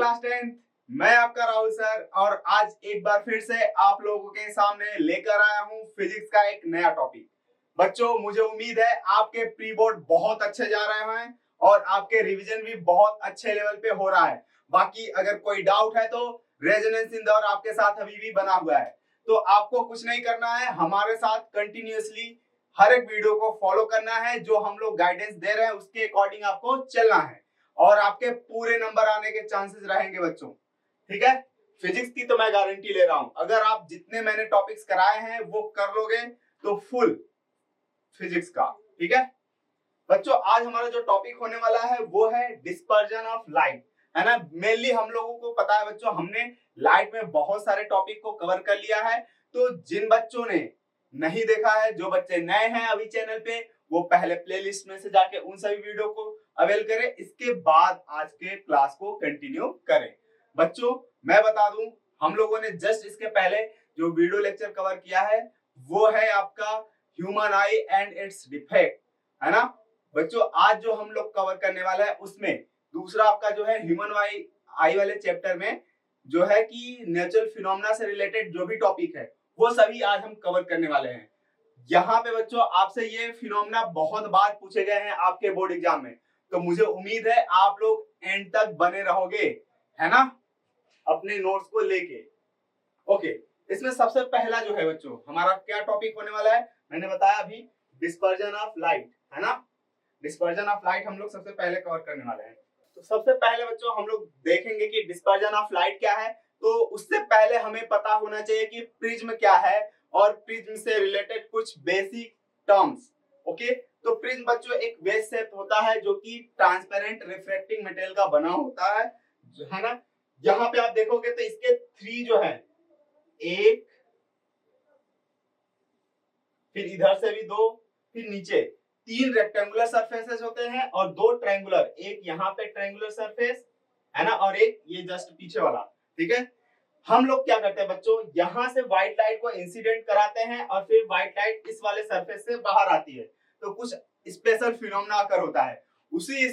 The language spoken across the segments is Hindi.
Class 10th। मैं आपका राहुल सर और आज एक बार फिर से आप लोगों के सामने लेकर आया हूं फिजिक्स का एक नया टॉपिक। बच्चों, मुझे उम्मीद है आपके प्री बोर्ड बहुत अच्छे जा रहे हैं और आपके रिवीजन भी बहुत अच्छे लेवल पे हो रहा है। बाकी अगर कोई डाउट है तो रेजोनेंस इंदौर आपके साथ अभी भी बना हुआ है, तो आपको कुछ नहीं करना है, हमारे साथ कंटिन्यूअसली हर एक वीडियो को फॉलो करना है। जो हम लोग गाइडेंस दे रहे हैं उसके अकॉर्डिंग आपको चलना है और आपके पूरे नंबर आने के चांसेस रहेंगे बच्चों। ठीक है, फिजिक्स की तो मैं गारंटी ले रहा हूं, अगर आप जितने मैंने टॉपिक्स कराए हैं वो कर लोगे तो फुल फिजिक्स का। ठीक है बच्चों, आज हमारा जो टॉपिक होने वाला है वो है डिस्पर्जन ऑफ लाइट, है ना। मेनली हम लोगों को पता है बच्चों, हमने लाइट में बहुत सारे टॉपिक को कवर कर लिया है। तो जिन बच्चों ने नहीं देखा है, जो बच्चे नए हैं अभी चैनल पे, वो पहले प्लेलिस्ट में से जाके उन सभी वीडियो को अवेल करें, इसके बाद आज के क्लास को कंटिन्यू करें। बच्चों मैं बता दूं, हम लोगों ने जस्ट इसके पहले जो वीडियो लेक्चर कवर किया है वो है आपका human I and it's defect, है ना। बच्चों आज जो हम लोग कवर करने वाला है उसमें दूसरा आपका जो है ह्यूमन आई वाले चैप्टर में जो है कि नेचुरल फिनोमेना से रिलेटेड जो भी टॉपिक है वो सभी आज हम कवर करने वाले हैं। यहाँ पे बच्चों आपसे ये फिनोमेना बहुत बार पूछे गए हैं आपके बोर्ड एग्जाम में, तो मुझे उम्मीद है आप लोग एंड तक बने रहोगे, है ना, अपने नोट्स को लेके। ओके, इसमें सबसे पहला जो है बच्चों हमारा क्या टॉपिक होने वाला है, मैंने बताया अभी, डिस्पर्जन ऑफ लाइट, है ना। डिस्पर्जन ऑफ लाइट हम लोग सबसे पहले कवर करने वाले हैं। तो सबसे पहले बच्चों हम लोग देखेंगे कि डिस्पर्जन ऑफ लाइट क्या है। तो उससे पहले हमें पता होना चाहिए कि प्रिज्म क्या है और प्रिज्म से रिलेटेड कुछ बेसिक टर्म्स। ओके, तो प्रिज्म बच्चों एक वेव शेप होता है जो कि ट्रांसपेरेंट रिफ्रैक्टिंग मटेरियल का बना होता है ना। यहाँ पे आप देखोगे तो इसके थ्री जो है, एक, फिर इधर से भी दो, फिर नीचे तीन रेक्टेंगुलर सरफेसेस होते हैं और दो ट्रायंगुलर, एक यहाँ पे ट्रायंगुलर सरफेस है ना और एक ये जस्ट पीछे वाला। ठीक है, हम लोग क्या करते हैं बच्चों, यहाँ से व्हाइट लाइट को इंसिडेंट कराते हैं और फिर व्हाइट लाइट इस वाले सरफेस से बाहर आती है, तो कुछ स्पेशल फिनोमेना अकर होता है। उसी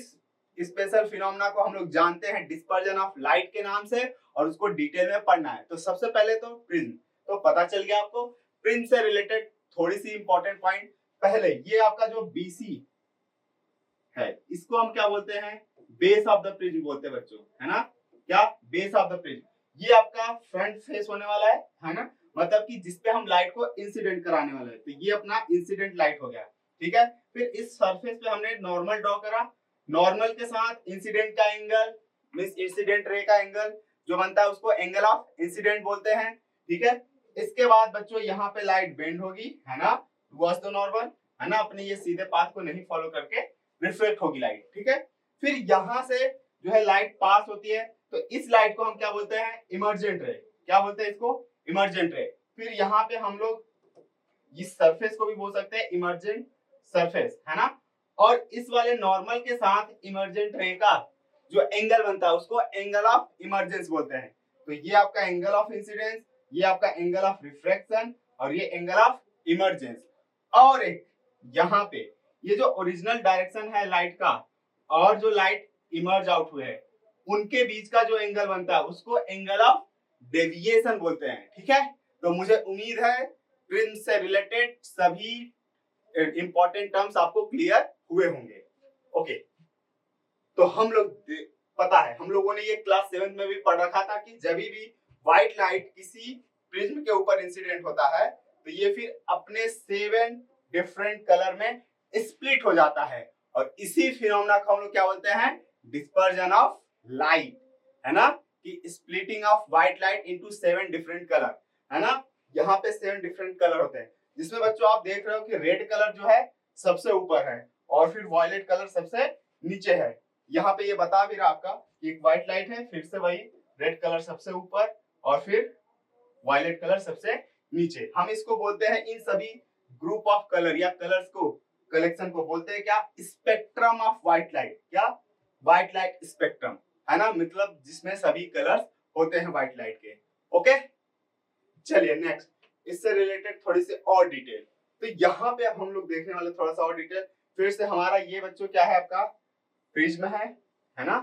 स्पेशल फिनोमेना को हम लोग जानते हैं डिस्पर्जन ऑफ लाइट के नाम से और उसको डिटेल में पढ़ना है। तो सबसे पहले तो प्रिज्म, तो पता चल गया आपको। प्रिज्म से रिलेटेड थोड़ी सी इंपॉर्टेंट पॉइंट, पहले ये आपका जो बीसी है इसको हम क्या बोलते हैं, बेस ऑफ द प्रिज्म बोलते हैं बच्चों, है ना। क्या, बेस ऑफ द प्रिज्म। ये आपका फ्रंट फेस होने वाला है ना, मतलब कि जिसपे हम लाइट को इंसिडेंट कराने वाले हैं, तो ये अपना इंसिडेंट लाइट हो गया। ठीक है, फिर इस सरफेस पे हमने नॉर्मल ड्रॉ करा, नॉर्मल के साथ इंसिडेंट का एंगल मींस इंसिडेंट रे का एंगल जो बनता है उसको एंगल ऑफ इंसिडेंट बोलते हैं। ठीक है, इसके बाद बच्चों यहाँ पे लाइट बेंड होगी, है ना, टुवर्ड्स द नॉर्मल, है ना, अपने ये सीधे पाथ को नहीं फॉलो करके रिफ्लेक्ट होगी लाइट। ठीक है, फिर यहाँ से जो है लाइट पास होती है, तो इस लाइट को हम क्या बोलते हैं, इमर्जेंट रे। क्या बोलते हैं इसको, इमर्जेंट रे। फिर यहाँ पे हम लोग इस सरफेस को भी बोल सकते हैं इमर्जेंट सरफेस, है ना। और इस वाले नॉर्मल के साथ इमर्जेंट रे का जो एंगल बनता है उसको एंगल ऑफ इमर्जेंस बोलते हैं। तो ये आपका एंगल ऑफ इंसिडेंस, ये आपका एंगल ऑफ रिफ्रैक्शन और ये एंगल ऑफ इमर्जेंस। और एक यहाँ पे ये जो ओरिजिनल डायरेक्शन है लाइट का और जो लाइट इमर्ज आउट हुए है उनके बीच का जो एंगल बनता है उसको एंगल ऑफ डेविएशन बोलते हैं। ठीक है, तो मुझे उम्मीद है प्रिज्म से रिलेटेड सभी इंपॉर्टेंट टर्म्स आपको क्लियर हुए होंगे। ओके, तो हम लोग पता है, हम लोगों ने ये क्लास 7 में भी पढ़ रखा था कि जब भी व्हाइट लाइट किसी प्रिज्म के ऊपर इंसिडेंट होता है तो ये फिर अपने 7 डिफरेंट कलर में स्प्लिट हो जाता है और इसी फिनोमेना को हम लोग क्या बोलते हैं, डिस्पर्जन ऑफ लाइट, है ना, कि splitting of white light into 7 different colour, है ना। यहाँ पे 7 डिफरेंट कलर होते हैं जिसमें बच्चों आप देख रहे हो कि रेड कलर जो है सबसे ऊपर है और फिर वॉयलेट कलर सबसे नीचे है। यहाँ पे ये बता भी रहा आपका कि एक व्हाइट लाइट है, फिर से वही रेड कलर सबसे ऊपर और फिर वायलेट कलर सबसे नीचे। हम इसको बोलते हैं, इन सभी ग्रुप ऑफ कलर या कलर्स को, कलेक्शन को बोलते हैं क्या, स्पेक्ट्रम ऑफ व्हाइट लाइट। क्या, व्हाइट लाइट स्पेक्ट्रम, है ना, मतलब जिसमें सभी कलर्स होते हैं व्हाइट लाइट के। ओके, चलिए नेक्स्ट, इससे रिलेटेड थोड़ी सी और डिटेल। तो यहाँ पे अब हम लोग देखने वाले थोड़ा सा और डिटेल। फिर से हमारा ये बच्चों क्या है, आपका प्रिज्म है ना।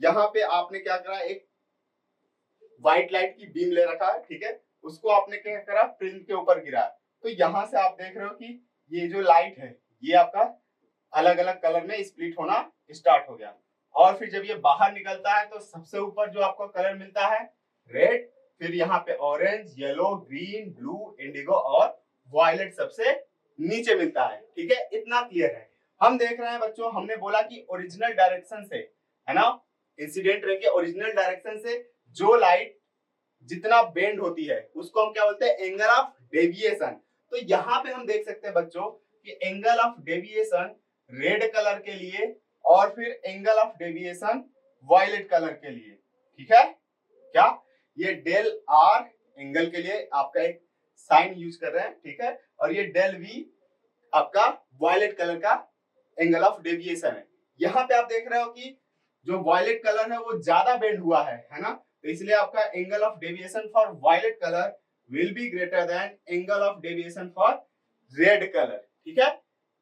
यहाँ पे आपने क्या करा, एक व्हाइट लाइट की बीम ले रखा है, ठीक है, उसको आपने क्या करा, प्रिज्म के ऊपर गिरा। तो यहाँ से आप देख रहे हो कि ये जो लाइट है ये आपका अलग अलग कलर में स्प्लिट होना स्टार्ट हो गया। और फिर जब ये बाहर निकलता है तो सबसे ऊपर जो आपको कलर मिलता है रेड, फिर यहाँ पे orange, yellow, green, blue, Indigo और वायलेट सबसे नीचे मिलता है। ठीक है, इतना क्लियर है। हम देख रहे हैं बच्चों, हमने बोला कि ओरिजिनल डायरेक्शन से, है ना, इंसिडेंट रे के ओरिजिनल डायरेक्शन से जो लाइट जितना बेंड होती है उसको हम क्या बोलते हैं, एंगल ऑफ डेविएशन। तो यहाँ पे हम देख सकते हैं बच्चों कि angle of deviation red colour के लिए और फिर angle of deviation violet colour के लिए। ठीक है, क्या ये डेल आर एंगल के लिए आपका एक साइन यूज कर रहे हैं, ठीक है, और ये डेल वी आपका वायलेट कलर का एंगल ऑफ डेविएशन है। यहाँ पे आप देख रहे हो कि जो वायलेट कलर है वो ज्यादा बेंड हुआ है ना, तो इसलिए आपका angle of deviation for violet colour will be greater than angle of deviation for red colour. ठीक है,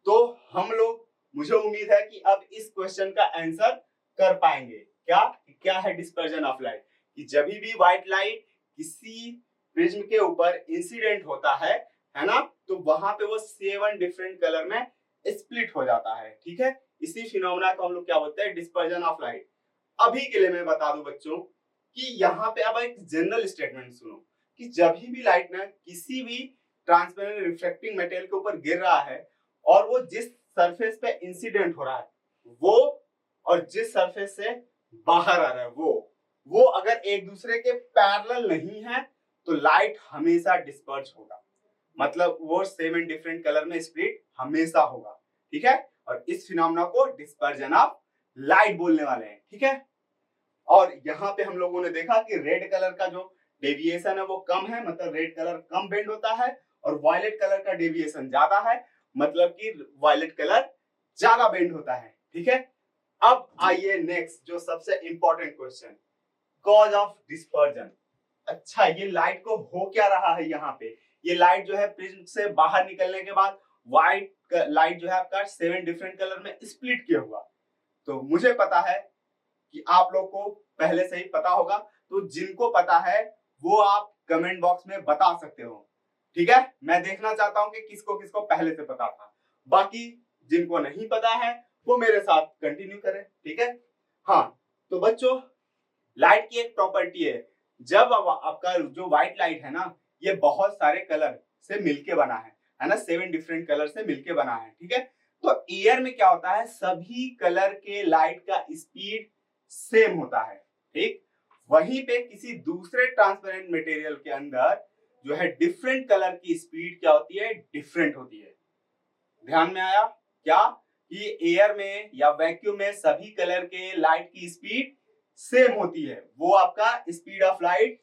तो हम लोग, मुझे उम्मीद है कि अब इस क्वेश्चन का आंसर कर पाएंगे। क्या है डिस्पर्जन ऑफ लाइट, कि जब भी व्हाइट लाइट किसी प्रिज्म के ऊपर इंसिडेंट होता है ना, तो वहां पे वो 7 डिफरेंट कलर में स्प्लिट हो जाता है। ठीक है, इसी फिनोमेना को हम लोग क्या बोलते हैं, डिस्पर्जन ऑफ लाइट। अभी के लिए मैं बता दूं बच्चों कि यहाँ पे अब एक जनरल स्टेटमेंट सुनो कि जब भी लाइट ना किसी भी ट्रांसपेरेंट रिफ्लेक्टिंग मटेरियल के ऊपर गिर रहा है और वो जिस सरफेस पे इंसिडेंट हो रहा है वो और जिस सरफेस से बाहर आ रहा है वो अगर एक दूसरे के पैरेलल नहीं है तो लाइट हमेशा डिस्पर्ज होगा, मतलब वो 7 डिफरेंट कलर में स्प्लिट हमेशा होगा। ठीक है, और इस फिनोमेना को डिस्पर्जन ऑफ लाइट बोलने वाले हैं। ठीक है, और यहाँ पे हम लोगों ने देखा कि रेड कलर का जो डेविएशन है वो कम है, मतलब रेड कलर कम बेंड होता है, और वायलेट कलर का डेविएशन ज्यादा है, मतलब कि वायलेट कलर ज्यादा बेंड होता है। ठीक है, अब आइए नेक्स्ट जो सबसे important question, cause of dispersion. अच्छा, ये लाइट को हो क्या रहा है, यहाँ पे ये लाइट जो है प्रिज्म से बाहर निकलने के बाद व्हाइट लाइट जो है आपका 7 डिफरेंट कलर में स्प्लिट किया हुआ। तो मुझे पता है कि आप लोग को पहले से ही पता होगा, तो जिनको पता है वो आप कमेंट बॉक्स में बता सकते हो। ठीक है, मैं देखना चाहता हूं कि किसको किसको पहले से पता था, बाकी जिनको नहीं पता है वो मेरे साथ कंटिन्यू करें। ठीक है, हाँ, तो बच्चों लाइट की एक प्रॉपर्टी है, जब आपका जो व्हाइट लाइट है ना ये बहुत सारे कलर से मिलके बना है ना, 7 डिफरेंट कलर से मिलके बना है। ठीक है, तो एयर में क्या होता है, सभी कलर के लाइट का स्पीड सेम होता है। ठीक, वहीं पे किसी दूसरे ट्रांसपेरेंट मटेरियल के अंदर जो है डिफरेंट कलर की स्पीड क्या होती है, डिफरेंट होती है। ध्यान में आया क्या, कि एयर में या वैक्यूम में सभी कलर के लाइट की स्पीड सेम होती है, वो आपका speed of light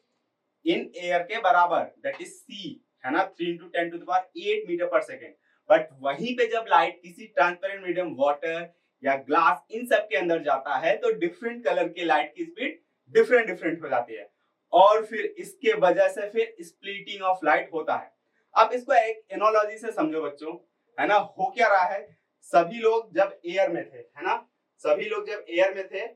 in air के बराबर, दैट इज सी, है ना, 3 × 10⁸ मीटर पर सेकेंड। बट वहीं पे जब लाइट किसी ट्रांसपेरेंट मीडियम वाटर या ग्लास इन सब के अंदर जाता है तो डिफरेंट कलर के लाइट की स्पीड डिफरेंट डिफरेंट हो जाती है, और फिर इसके वजह से फिर स्प्लिटिंग ऑफ लाइट होता है। अब इसको एक एनालॉजी से समझो बच्चों, है ना, हो क्या रहा है, सभी लोग जब एयर में थे, है ना, सभी लोग जब एयर में थे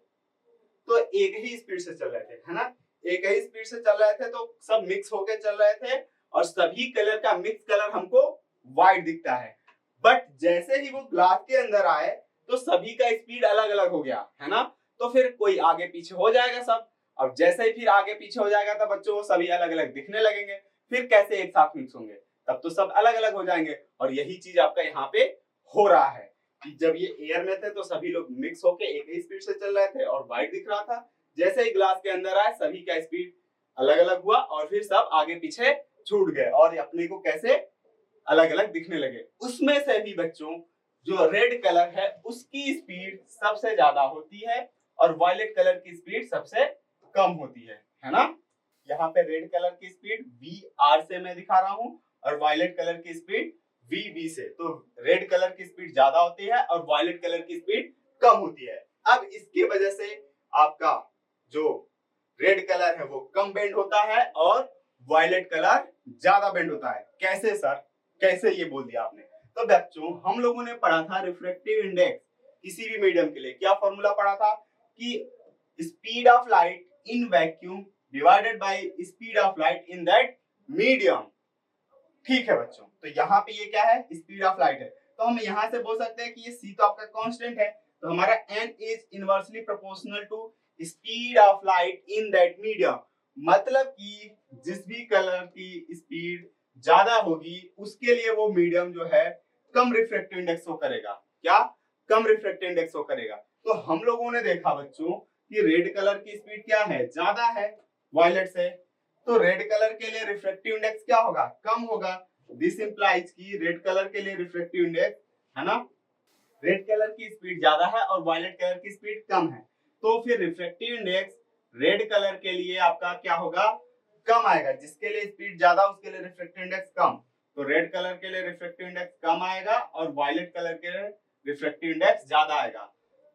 तो एक ही स्पीड से चल रहे थे, है ना, एक ही स्पीड से चल रहे थे, तो सब मिक्स होके चल रहे थे और सभी कलर का मिक्स कलर हमको व्हाइट दिखता है। बट जैसे ही वो ग्लास के अंदर आए तो सभी का स्पीड अलग अलग हो गया, है ना, तो फिर कोई आगे पीछे हो जाएगा सब। अब जैसे ही फिर आगे पीछे हो जाएगा तो बच्चों वो सभी अलग अलग दिखने लगेंगे, फिर कैसे एक साथ मिक्स होंगे, तब तो सब अलग अलग हो जाएंगे। और यही चीज आपका यहाँ पे हो रहा है कि जब ये एयर में थे तो सभी लोग मिक्स होके एक ही स्पीड से चल रहे थे और व्हाइट दिख रहा था, जैसे ही ग्लास के अंदर आए सभी का स्पीड अलग अलग हुआ और फिर सब आगे पीछे छूट गए और अपने को कैसे अलग अलग दिखने लगे। उसमें से भी बच्चों जो रेड कलर है उसकी स्पीड सबसे ज्यादा होती है और वायलेट कलर की स्पीड सबसे कम होती है ना। यहाँ पे रेड कलर की स्पीड VR से मैं दिखा रहा हूँ और वायलेट कलर की स्पीड VV से। तो रेड कलर की स्पीड ज्यादा होती है और वायलेट कलर की स्पीड कम होती है। अब इसकी वजह से आपका जो रेड कलर है वो कम बेंड होता है और वायलेट कलर ज्यादा बेंड होता है। कैसे सर, कैसे ये बोल दिया आपने? तो बच्चों हम लोगों ने पढ़ा था रिफ्रैक्टिव इंडेक्स किसी भी मीडियम के लिए, क्या फॉर्मूला पढ़ा था कि speed of light in vacuum divided by speed of light in that medium. ठीक है बच्चों, तो यहाँ पे ये क्या है, स्पीड ऑफ लाइट है, तो हम यहाँ से बोल सकते हैं कि ये c तो आपका कांस्टेंट है, तो हमारा n is inversely proportional to speed of light in that medium. मतलब कि जिस भी कलर की स्पीड ज्यादा होगी उसके लिए वो मीडियम जो है कम रिफ्रैक्टिव इंडेक्स शो करेगा। क्या? कम रिफ्रैक्टिव इंडेक्स शो करेगा। तो हम लोगों ने देखा बच्चों कि रेड कलर की स्पीड क्या है, ज्यादा है वायलेट से, तो रेड कलर के लिए रिफ्रैक्टिव इंडेक्स क्या होगा, कम होगा। दिस इंप्लाइज कि रेड कलर के लिए रिफ्रैक्टिव इंडेक्स है ना, रेड कलर की स्पीड ज्यादा है और वायलेट कलर की स्पीड कम है, तो फिर रिफ्रैक्टिव इंडेक्स रेड कलर के लिए आपका क्या होगा, कम आएगा। जिसके लिए स्पीड ज्यादा उसके लिए रिफ्रैक्टिव इंडेक्स कम, तो रेड कलर के लिए रिफ्रैक्टिव इंडेक्स कम आएगा और वायलेट कलर के लिए रिफ्रैक्टिव इंडेक्स ज्यादा आएगा।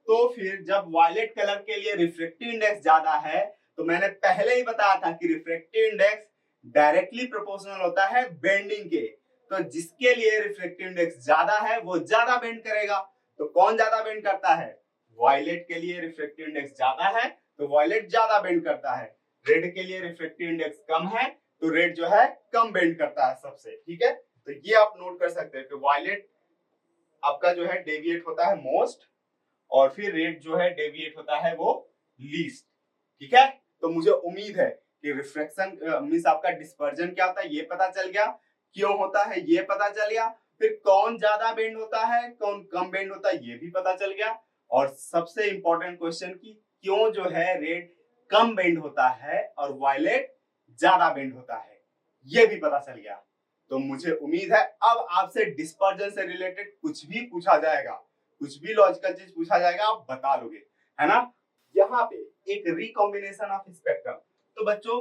तो फिर जब वायलेट कलर के लिए रिफ्रैक्टिव इंडेक्स ज्यादा है, तो मैंने पहले ही बताया था कि रिफ्रैक्टिव इंडेक्स डायरेक्टली प्रोपोर्शनल होता है बेंडिंग के, तो जिसके लिए रिफ्रैक्टिव इंडेक्स ज्यादा है वो ज्यादा बेंड करेगा। तो कौन ज्यादा बेंड करता है, वायलेट के लिए रिफ्रैक्टिव इंडेक्स ज्यादा है तो वायलेट ज्यादा बेंड करता है, रेड के लिए रिफ्रैक्टिव इंडेक्स कम है तो रेड जो है कम बेंड करता है सबसे। ठीक है, तो ये आप नोट कर सकते हैं कि वायलेट आपका जो है डेविएट होता है मोस्ट और फिर रेड जो है डेविएट होता है वो लीस्ट। ठीक है, तो मुझे उम्मीद है कि रिफ्रैक्शन मींस आपका डिस्पर्जन क्या होता है ये पता चल गया, क्यों होता है ये पता चल गया, फिर कौन ज्यादा बेंड होता है कौन कम बेंड होता है ये भी पता चल गया, और सबसे इंपॉर्टेंट क्वेश्चन की क्यों जो है रेड कम बेंड होता है और वायलेट ज्यादा बेंड होता है ये भी पता चल गया। तो मुझे उम्मीद है अब आपसे डिस्पर्जन से रिलेटेड कुछ भी पूछा जाएगा, कुछ भी लॉजिकल चीज पूछा जाएगा आप बता लोगे, है ना। यहाँ पे एक रिकॉम्बिनेशन ऑफ स्पेक्ट्रम, तो बच्चों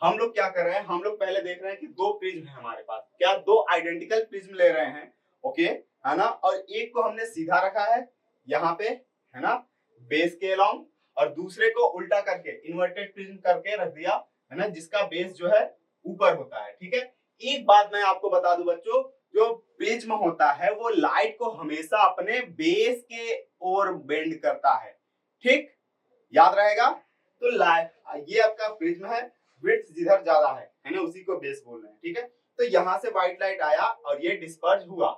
हम लोग क्या कर रहे हैं, हम लोग पहले देख रहे हैं कि दो प्रिज्म है हमारे पास, क्या दो आइडेंटिकल प्रिज्म ले रहे हैं, ओके है ना, और एक को हमने सीधा रखा है यहाँ पे है ना बेस के अलोंग, और दूसरे को उल्टा करके इन्वर्टेड प्रिज्म करके रख दिया है ना, जिसका बेस जो है ऊपर होता है। ठीक है, एक बात मैं आपको बता दूं बच्चों, जो प्रिज्म होता है वो लाइट को हमेशा अपने बेस के ओर बेंड करता है। ठीक, याद रहेगा। तो ये आपका प्रिज्म है, विड्थ जिधर ज्यादा है ना उसी को बेस बोल रहे हैं। ठीक है, तो यहाँ से व्हाइट लाइट आया और ये डिस्पर्ज हुआ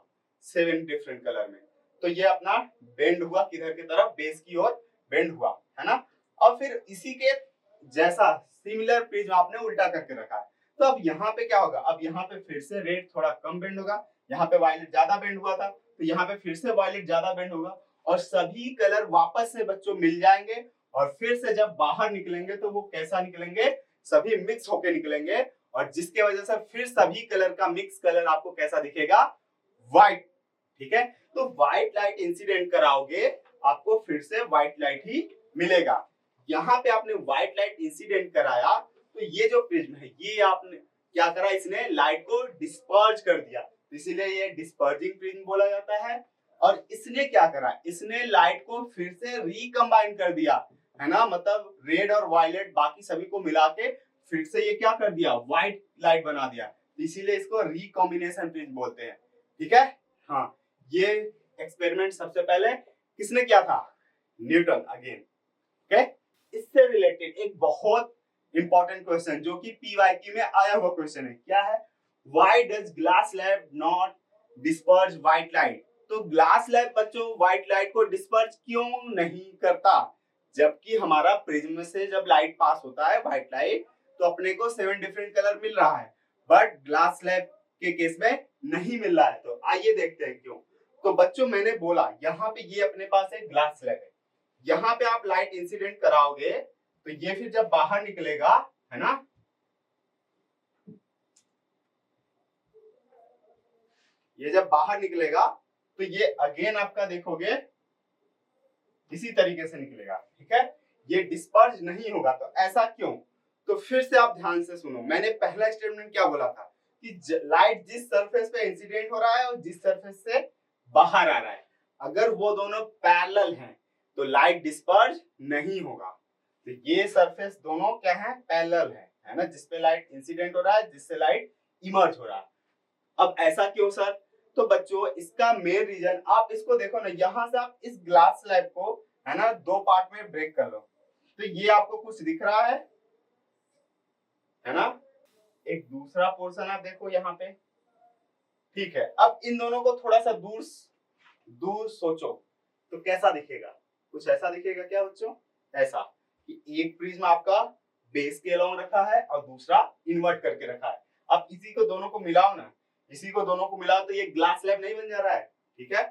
7 डिफरेंट कलर में, तो ये अपना बेंड हुआ किधर की तरफ, बेस की ओर बेंड हुआ है ना। और फिर इसी के जैसा सिमिलर प्रिज्म आपने उल्टा करके रखा है, तो अब यहाँ पे क्या होगा, अब यहाँ पे फिर से रेड थोड़ा कम बेंड होगा, यहाँ पे वायलेट ज्यादा बेंड हुआ था तो यहाँ पे फिर से वायलेट ज्यादा बेंड होगा, और सभी कलर वापस से बच्चों मिल जाएंगे, और फिर से जब बाहर निकलेंगे तो वो कैसा निकलेंगे, सभी मिक्स होके निकलेंगे, और जिसके वजह से फिर सभी कलर का मिक्स कलर आपको कैसा दिखेगा, व्हाइट। ठीक है, तो व्हाइट लाइट इंसिडेंट कराओगे आपको फिर से व्हाइट लाइट ही मिलेगा। यहाँ पे आपने व्हाइट लाइट इंसिडेंट कराया तो ये जो प्रिज्म है ये आपने क्या करा, इसने लाइट को डिस्पर्ज कर दिया, तो इसीलिए ये डिस्पर्जिंग प्रिज्म बोला जाता है। और इसने क्या करा, इसने लाइट को फिर से रिकंबाइन कर दिया है ना, मतलब रेड और वायलेट बाकी सभी को मिला के फिर से ये क्या कर दिया, व्हाइट लाइट बना दिया, तो इसीलिए इसको रिकॉम्बिनेशन प्रिज्म बोलते हैं। ठीक है, हाँ ये एक्सपेरिमेंट सबसे पहले किसने किया था, न्यूटन अगेन। ओके, इससे रिलेटेड एक बहुत इंपॉर्टेंट क्वेश्चन जो कि पीवाईक्यू में आया हुआ क्वेश्चन है, क्या है, why does glass slab not disperse white light. तो ग्लास स्लैब बच्चों व्हाइट लाइट को डिस्पर्ज क्यों नहीं करता, जबकि हमारा प्रिज्म से जब लाइट पास होता है व्हाइट लाइट तो अपने को 7 डिफरेंट कलर मिल रहा है, बट ग्लास स्लैब के केस में नहीं मिल रहा है। तो आइए देखते हैं क्यों। तो बच्चों मैंने बोला यहाँ पे ये अपने पास एक ग्लास स्लैब है, यहाँ पे आप लाइट इंसिडेंट कराओगे तो ये फिर जब बाहर निकलेगा है ना, ये जब बाहर निकलेगा तो ये अगेन आपका देखोगे इसी तरीके से निकलेगा। ठीक है, ये डिस्पर्ज नहीं होगा, तो ऐसा क्यों, तो फिर से आप ध्यान से सुनो, मैंने पहला स्टेटमेंट क्या बोला था कि लाइट जिस सरफेस पे इंसिडेंट हो रहा है और जिस सरफेस से बाहर आ रहा है अगर वो दोनों पैरेलल हैं तो लाइट डिस्पर्ज नहीं होगा। तो ये सरफेस दोनों क्या है, पैरेलल है ना, जिसपे लाइट इंसिडेंट हो रहा है जिससे लाइट इमर्ज हो रहा है। अब ऐसा क्यों सर, तो बच्चों इसका मेन रीजन आप इसको देखो ना, यहाँ से आप इस ग्लास स्लैब को है ना दो पार्ट में ब्रेक कर लो, तो ये आपको कुछ दिख रहा है ना। एक दूसरा पोर्शन आप देखो यहाँ पे, ठीक है। अब इन दोनों को थोड़ा सा दूर दूर सोचो तो कैसा दिखेगा, कुछ ऐसा दिखेगा क्या बच्चों, ऐसा कि एक प्रिज्म आपका बेस के अलोंग रखा है और दूसरा इन्वर्ट करके रखा है। अब इसी को दोनों को मिलाओ ना, इसी को दोनों को मिलाओ तो ये ग्लास स्लैब नहीं बन जा रहा है, ठीक है।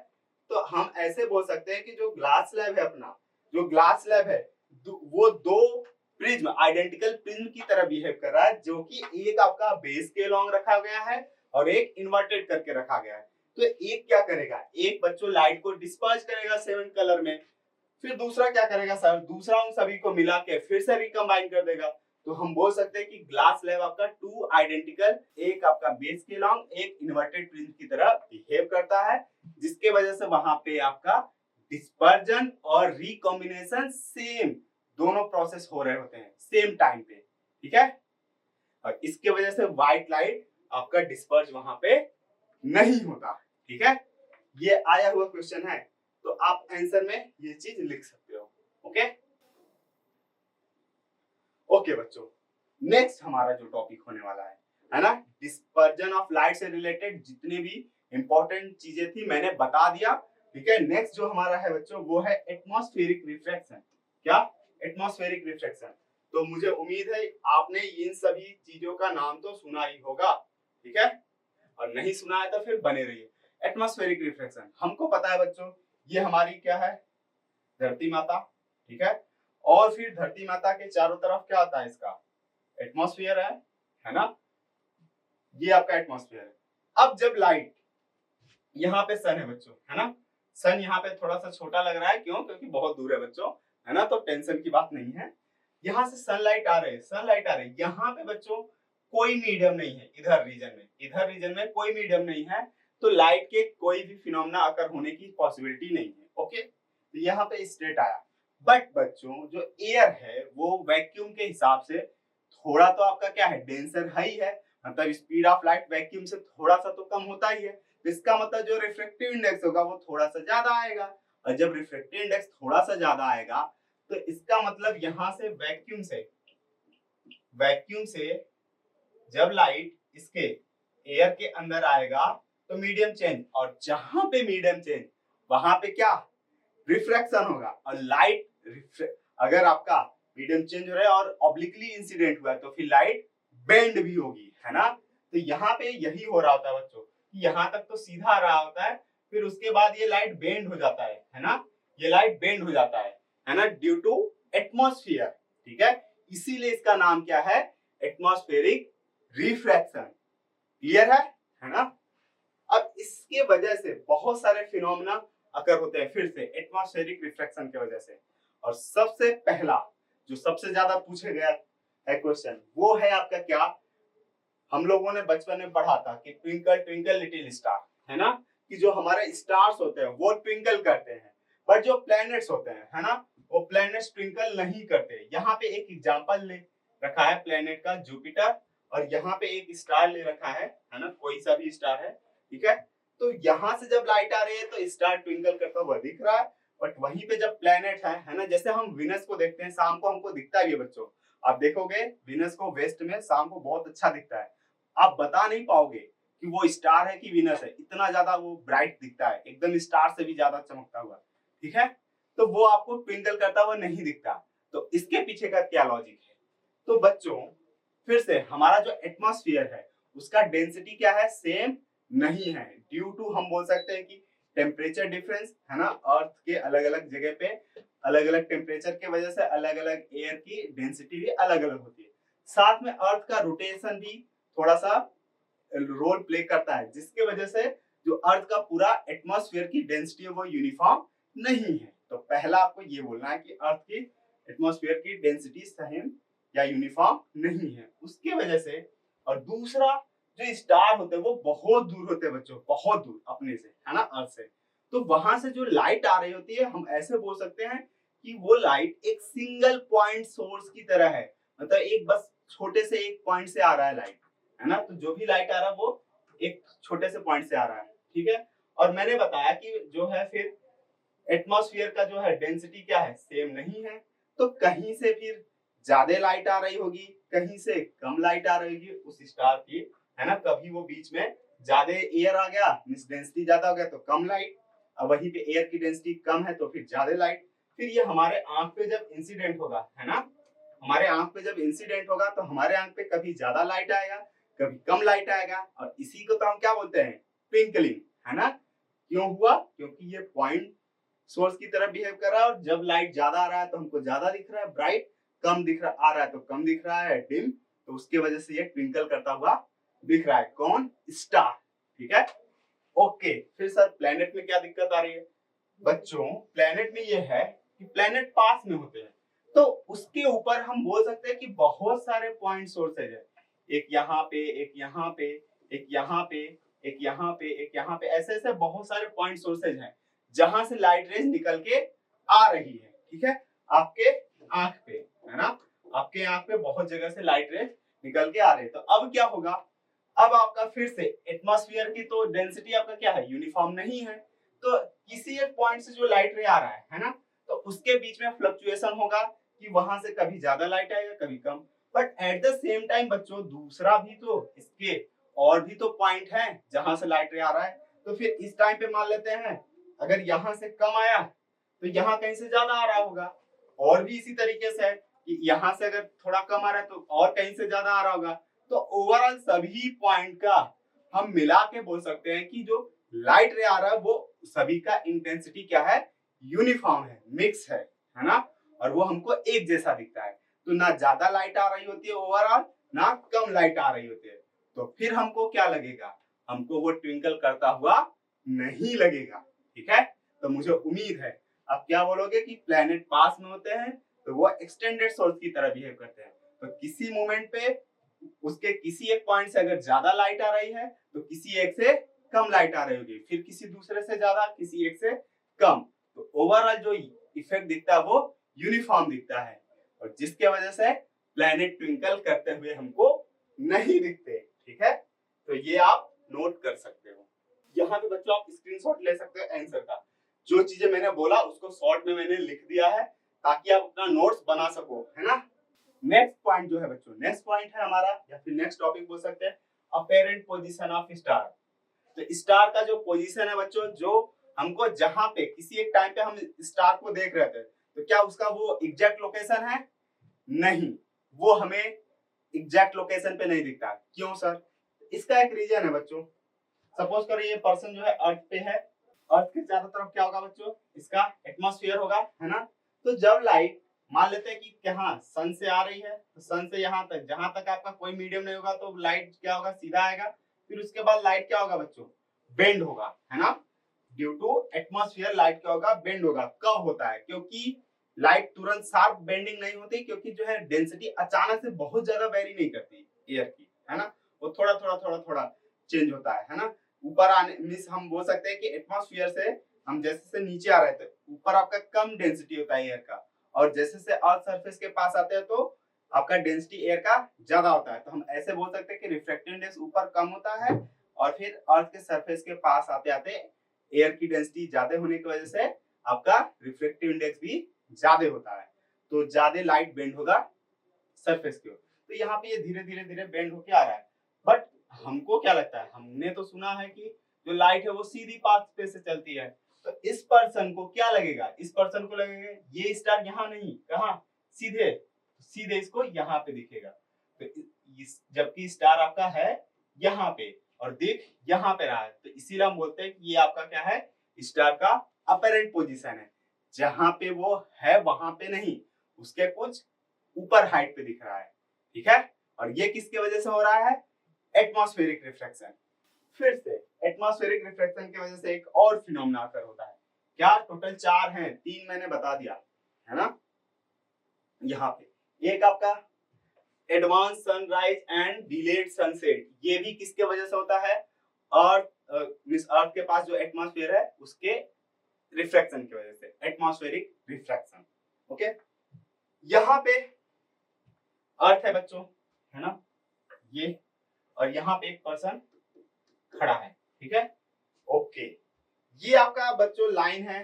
तो हम ऐसे बोल सकते हैं कि जो ग्लास स्लैब है अपना, जो ग्लास स्लैब है वो दो प्रिज्म आइडेंटिकल प्रिज्म की तरह बिहेव कर रहा है, जो कि एक आपका बेस के अलोंग रखा गया है और एक इन्वर्टेड करके रखा गया है। तो एक क्या करेगा, एक बच्चों लाइट को डिस्पर्स करेगा 7 कलर में, फिर दूसरा क्या करेगा सर, दूसरा उन सभी को मिला के फिर से रिकम्बाइन कर देगा। तो हम बोल सकते हैं कि ग्लास स्लैब आपका टू आइडेंटिकल, एक आपका बेस के अलोंग एक इन्वर्टेड प्रिज्म की तरह बिहेव करता है, जिसके वजह से वहां पे आपका डिस्पर्जन और रिकॉम्बिनेशन सेम दोनों प्रोसेस हो रहे होते हैं सेम टाइम पे, ठीक है। और इसके वजह से व्हाइट लाइट आपका डिस्पर्ज वहां पे नहीं होता, ठीक है। ये आया हुआ क्वेश्चन है, तो आप आंसर में ये चीज लिख सकते हो। ओके ओके बच्चों, नेक्स्ट हमारा जो टॉपिक होने वाला है ना, डिस्पर्जन ऑफ लाइट से रिलेटेड जितने भी इंपॉर्टेंट चीजें थी मैंने बता दिया, ठीक है। नेक्स्ट जो हमारा है बच्चों वो है एटमॉस्फेरिक रिफ्रैक्शन। क्या, एटमॉस्फेरिक रिफ्रैक्शन। तो मुझे उम्मीद है आपने इन सभी चीजों का नाम तो सुना ही होगा, ठीक है, और नहीं सुना है तो फिर बने रहिए। एटमॉस्फेरिक रिफ्रैक्शन हमको पता है बच्चों, ये हमारी क्या है, धरती माता, ठीक है। और फिर धरती माता के चारों तरफ क्या होता है, इसका एटमॉस्फेयर है ना, ये आपका एटमॉस्फेयर है। अब जब लाइट, यहाँ पे सन है बच्चों, है ना, सन यहाँ पे थोड़ा सा छोटा लग रहा है, क्यों, क्योंकि बहुत दूर है बच्चों, है ना, तो टेंशन की बात नहीं है। यहाँ से सनलाइट आ रहे हैं, सनलाइट आ रही है, यहाँ पे बच्चों कोई मीडियम नहीं है, इधर रीजन में कोई मीडियम नहीं है, तो लाइट के कोई भी फिनोमेना अकर होने की पॉसिबिलिटी नहीं है। ओके, तो यहाँ पे स्ट्रेट आया। बट बच्चों जो एयर है वो वैक्यूम के हिसाब से थोड़ा तो आपका क्या है, डेंसर है ही है, मतलब स्पीड ऑफ लाइट वैक्यूम से थोड़ा सा तो कम होता ही है, तो इसका मतलब जो रिफ्रैक्टिव इंडेक्स होगा वो थोड़ा सा ज्यादा आएगा, और जब रिफ्रैक्टिव इंडेक्स थोड़ा सा ज्यादा आएगा तो इसका मतलब यहाँ से वैक्यूम से जब लाइट इसके एयर के अंदर आएगा तो मीडियम चेंज, और जहां पे मीडियम चेंज वहां पे क्या, रिफ्रैक्शन होगा। और लाइट अगर आपका मीडियम चेंज हो रहा है और ऑब्लिकली इंसिडेंट हुआ है तो फिर लाइट बेंड भी होगी, है ना। तो यहाँ पे यही हो रहा होता है बच्चों, यहाँ तक तो सीधा आ रहा होता है, फिर उसके बाद ये लाइट बेंड हो जाता है ना, ये लाइट बेंड हो जाता है ना, ड्यू टू एटमॉस्फेयर, ठीक है। इसीलिए इसका नाम क्या है, एटमॉस्फेरिक रिफ्रैक्शन। क्लियर है ना। अब इसके वजह से बहुत सारे फिनोमेना अकर होते हैं फिर से एटमॉस्फेरिक रिफ्रैक्शन की वजह से, और सबसे पहला जो सबसे ज्यादा पूछे गया है क्वेश्चन वो है आपका क्या, हम लोगों ने बचपन में पढ़ा था कि ट्विंकल ट्विंकल लिटिल स्टार, है ना, कि जो हमारे स्टार्स होते हैं वो ट्विंकल करते हैं, बट जो प्लैनेट्स होते हैं, है ना, वो प्लैनेट्स ट्विंकल नहीं करते। यहाँ पे एक एग्जांपल ले रखा है प्लैनेट का जुपिटर, और यहाँ पे एक स्टार ले रखा है ना, कोई सा भी स्टार है, ठीक है। तो यहाँ से जब लाइट आ रही है तो स्टार ट्विंकल करता हुआ दिख रहा है, बट वहीं पे जब प्लैनेट है ना, जैसे हम विनस को देखते हैं शाम को हमको दिखता भी है बच्चों, आप देखोगे विनस को वेस्ट में शाम को बहुत अच्छा दिखता है, आप बता नहीं पाओगे कि वो स्टार है कि विनस है, इतना ज्यादा वो ब्राइट दिखता है, एकदम स्टार से भी ज्यादा चमकता हुआ, ठीक है। तो वो आपको ट्विंकल करता हुआ नहीं दिखता, तो इसके पीछे का क्या लॉजिक है। तो बच्चों फिर से हमारा जो एटमॉस्फेयर है उसका डेंसिटी क्या है, सेम नहीं है, ड्यू टू हम बोल सकते हैं कि टेम्परेचर डिफरेंस, है ना, अर्थ के अलग अलग जगह पे अलग अलग टेम्परेचर के वजह से अलग अलग एयर की डेंसिटी भी अलग अलग होती है, साथ में अर्थ का रोटेशन भी थोड़ा सा रोल प्ले करता है, जिसके वजह से जो अर्थ का पूरा एटमॉस्फेयर की डेंसिटी है वो यूनिफॉर्म नहीं है। तो पहला आपको ये बोलना है कि अर्थ की एटमॉस्फेयर की डेंसिटी सेम या यूनिफॉर्म नहीं है उसके वजह से। और दूसरा जो स्टार होते हैं वो बहुत दूर होते हैं बच्चों, बहुत दूर अपने से, है ना, अर्थ से, तो वहां से जो लाइट आ रही होती है हम ऐसे बोल सकते हैं कि वो लाइट एक सिंगल पॉइंट सोर्स की तरह है, मतलब एक बस छोटे से एक पॉइंट से आ रहा है लाइट, है ना, तो जो भी लाइट आ रहा है वो एक छोटे से पॉइंट से आ रहा है, ठीक है। और मैंने बताया कि जो है फिर एटमॉस्फेयर का जो है डेंसिटी क्या है, सेम नहीं है, तो कहीं से फिर ज्यादा लाइट आ रही होगी, कहीं से कम लाइट आ रही होगी उस स्टार की, है ना। कभी वो बीच में ज्यादा एयर आ गया, मींस डेंसिटी ज्यादा हो गया तो कम लाइट, अब वहीं पे एयर की डेंसिटी कम है तो फिर ज्यादा लाइट। फिर ये हमारे आंख पे जब इंसिडेंट होगा, है ना, हमारे आंख पे जब इंसिडेंट होगा तो हमारे आंख पे कभी ज्यादा लाइट आएगा, कभी कम लाइट आएगा, और इसी को तो हम क्या बोलते हैं, ट्विंकलिंग, है ना। क्यों हुआ? क्योंकि ये पॉइंट सोर्स की तरह बिहेव कर रहा है, और जब लाइट ज्यादा आ रहा है तो हमको ज्यादा दिख रहा है ब्राइट, कम दिख रहा आ रहा है तो कम दिख रहा है डिम, तो उसके वजह से ये ट्विंकल करता हुआ दिख रहा है। कौन? स्टार। ठीक है, ओके। फिर सर प्लेनेट में क्या दिक्कत आ रही है? बच्चों प्लेनेट में ये है कि प्लेनेट पास में होते हैं, तो उसके ऊपर हम बोल सकते हैं कि बहुत सारे पॉइंट सोर्सेज है, एक यहाँ पे, एक यहाँ पे, एक यहाँ पे, एक यहाँ पे, एक यहाँ पे, ऐसे ऐसे बहुत सारे पॉइंट सोर्सेज हैं जहां से लाइट रेज निकल के आ रही है। ठीक है, आपके आंख पे, है ना, आपके आंख पे बहुत जगह से लाइट रेज निकल के आ रहे हैं। तो अब क्या होगा, अब आपका फिर से एटमॉस्फेयर की तो डेंसिटी आपका क्या है, यूनिफॉर्म नहीं है, तो किसी एक पॉइंट से जो लाइट रे आ रहा है ना, तो उसके बीच में फ्लक्चुएशन होगा कि वहां से कभी ज्यादा लाइट आएगा कभी कम। But at the same time बच्चों दूसरा भी तो इसके और भी तो पॉइंट है जहां से लाइट रे आ रहा है, तो फिर इस टाइम पे मान लेते हैं अगर यहाँ से कम आया तो यहाँ कहीं से ज्यादा आ रहा होगा, और भी इसी तरीके से है कि यहाँ से अगर थोड़ा कम आ रहा है तो और कहीं से ज्यादा आ रहा होगा। तो ओवरऑल सभी पॉइंट का हम मिला के बोल सकते हैं कि जो लाइट रे आ रहा है वो सभी का इंटेंसिटी क्या है, यूनिफॉर्म है, मिक्स है ना, और वो हमको एक जैसा दिखता है। तो ना ज्यादा लाइट आ रही होती है ओवरऑल, ना कम लाइट आ रही होती है, तो फिर हमको क्या लगेगा, हमको वो ट्विंकल करता हुआ नहीं लगेगा। ठीक है, तो मुझे उम्मीद है आप क्या बोलोगे कि प्लेनेट पास में होते हैं तो वो एक्सटेंडेड सोर्स की तरह बिहेव करते हैं, तो किसी मोमेंट पे उसके किसी एक पॉइंट से अगर ज्यादा लाइट आ रही है तो किसी एक से कम लाइट आ रही होगी, फिर किसी दूसरे से ज्यादा, किसी एक से कम, तो ओवरऑल जो इफेक्ट दिखता है वो यूनिफॉर्म दिखता है, और जिसके वजह से प्लैनेट ट्विंकल करते हुए हमको नहीं दिखते। ठीक है, तो ये आप नोट कर सकते हो। यहाँ पे बच्चों आप स्क्रीनशॉट ले सकते हो आंसर का, जो चीजें मैंने बोला उसको शॉर्ट में मैंने लिख दिया है ताकि आप अपना नोट्स बना सको, है ना। नेक्स्ट पॉइंट जो है बच्चों, नेक्स्ट पॉइंट है हमारा, या फिर नेक्स्ट टॉपिक बोल सकते हैं, अपेरेंट पोजीशन ऑफ स्टार। तो स्टार का जो पोजीशन है बच्चों, जो हमको जहां पे किसी एक टाइम पे हम स्टार को देख रहे थे, तो क्या उसका वो एग्जैक्ट लोकेशन है? नहीं, वो हमें एग्जैक्ट लोकेशन पे नहीं दिखता। क्यों सर? इसका एक रीजन है बच्चों। सपोज करो ये पर्सन जो है अर्थ पे है, अर्थ के चारों तरफ क्या होगा बच्चों, इसका एटमॉस्फेयर होगा, है ना। तो जब लाइट मान लेते हैं कि यहाँ सन से आ रही है, तो सन से यहाँ तक जहां तक आपका कोई मीडियम नहीं होगा तो लाइट क्या होगा, सीधा आएगा। फिर उसके बाद लाइट क्या होगा बच्चों, बेंड होगा, है ना। ड्यू टू एटमॉस्फेयर लाइट क्या होगा, बेंड होगा। कब होता है? क्योंकि लाइट तुरंत शार्प बेंडिंग नहीं होती, क्योंकि जो है डेंसिटी अचानक से बहुत ज्यादा वेरी नहीं करती एयर की, है ना, वो थोड़ा थोड़ा थोड़ा थोड़ा चेंज होता है ना। ऊपर आने मींस हम बोल सकते हैं कि एटमॉस्फेयर से हम जैसे से नीचे आ रहे थे, ऊपर आपका कम डेंसिटी होता है एयर का, और जैसे से अर्थ सरफेस के पास आते हैं तो आपका डेंसिटी एयर का ज्यादा होता है। तो हम ऐसे बोल सकते हैं कि रिफ्रैक्टिव इंडेक्स ऊपर कम होता है, और फिर अर्थ के सरफेस के पास आते आते एयर की डेंसिटी ज्यादा होने की वजह से आपका रिफ्रैक्टिव इंडेक्स भी ज्यादा होता है, तो ज्यादा लाइट बेंड होगा सरफेस की ओर। तो यहाँ पे ये धीरे धीरे धीरे बेंड होके आ रहा है। बट हमको क्या लगता है, हमने तो सुना है कि जो लाइट है वो सीधी पाथ पे से चलती है, तो इस पर्सन को क्या लगेगा, इस पर्सन को लगेगा ये स्टार यहाँ नहीं, कहाँ, सीधे सीधे इसको यहाँ पे दिखेगा। तो जबकि स्टार आपका है यहाँ पे और दिख यहाँ पे रहा है, तो इसीलिए हम बोलते हैं कि ये आपका क्या है, स्टार का अपरेंट पोजीशन है। जहां पे वो है वहां पे नहीं, उसके कुछ ऊपर हाइट पे दिख रहा है। ठीक है, और ये किसके वजह से हो रहा है, एटमॉस्फेरिक रिफ्रैक्शन। फिर से एटमॉस्फेरिक रिफ्रैक्शन की वजह से एक और फिनोमेना आकर होता है। क्या? टोटल 4 हैं, 3 मैंने बता दिया, है ना। यहाँ पे एक आपका advance sunrise and delayed sunset, ये भी किसके वजह से होता है, अर्थ मींस अर्थ के पास जो एटमॉस्फेयर है उसके रिफ्रैक्शन की वजह से, एटमॉस्फेरिक रिफ्रैक्शन। ओके, यहाँ पे अर्थ है बच्चों, है ना, ये, और यहाँ पे एक पर्सन खड़ा है। ठीक है, ओके, ये आपका बच्चों लाइन है,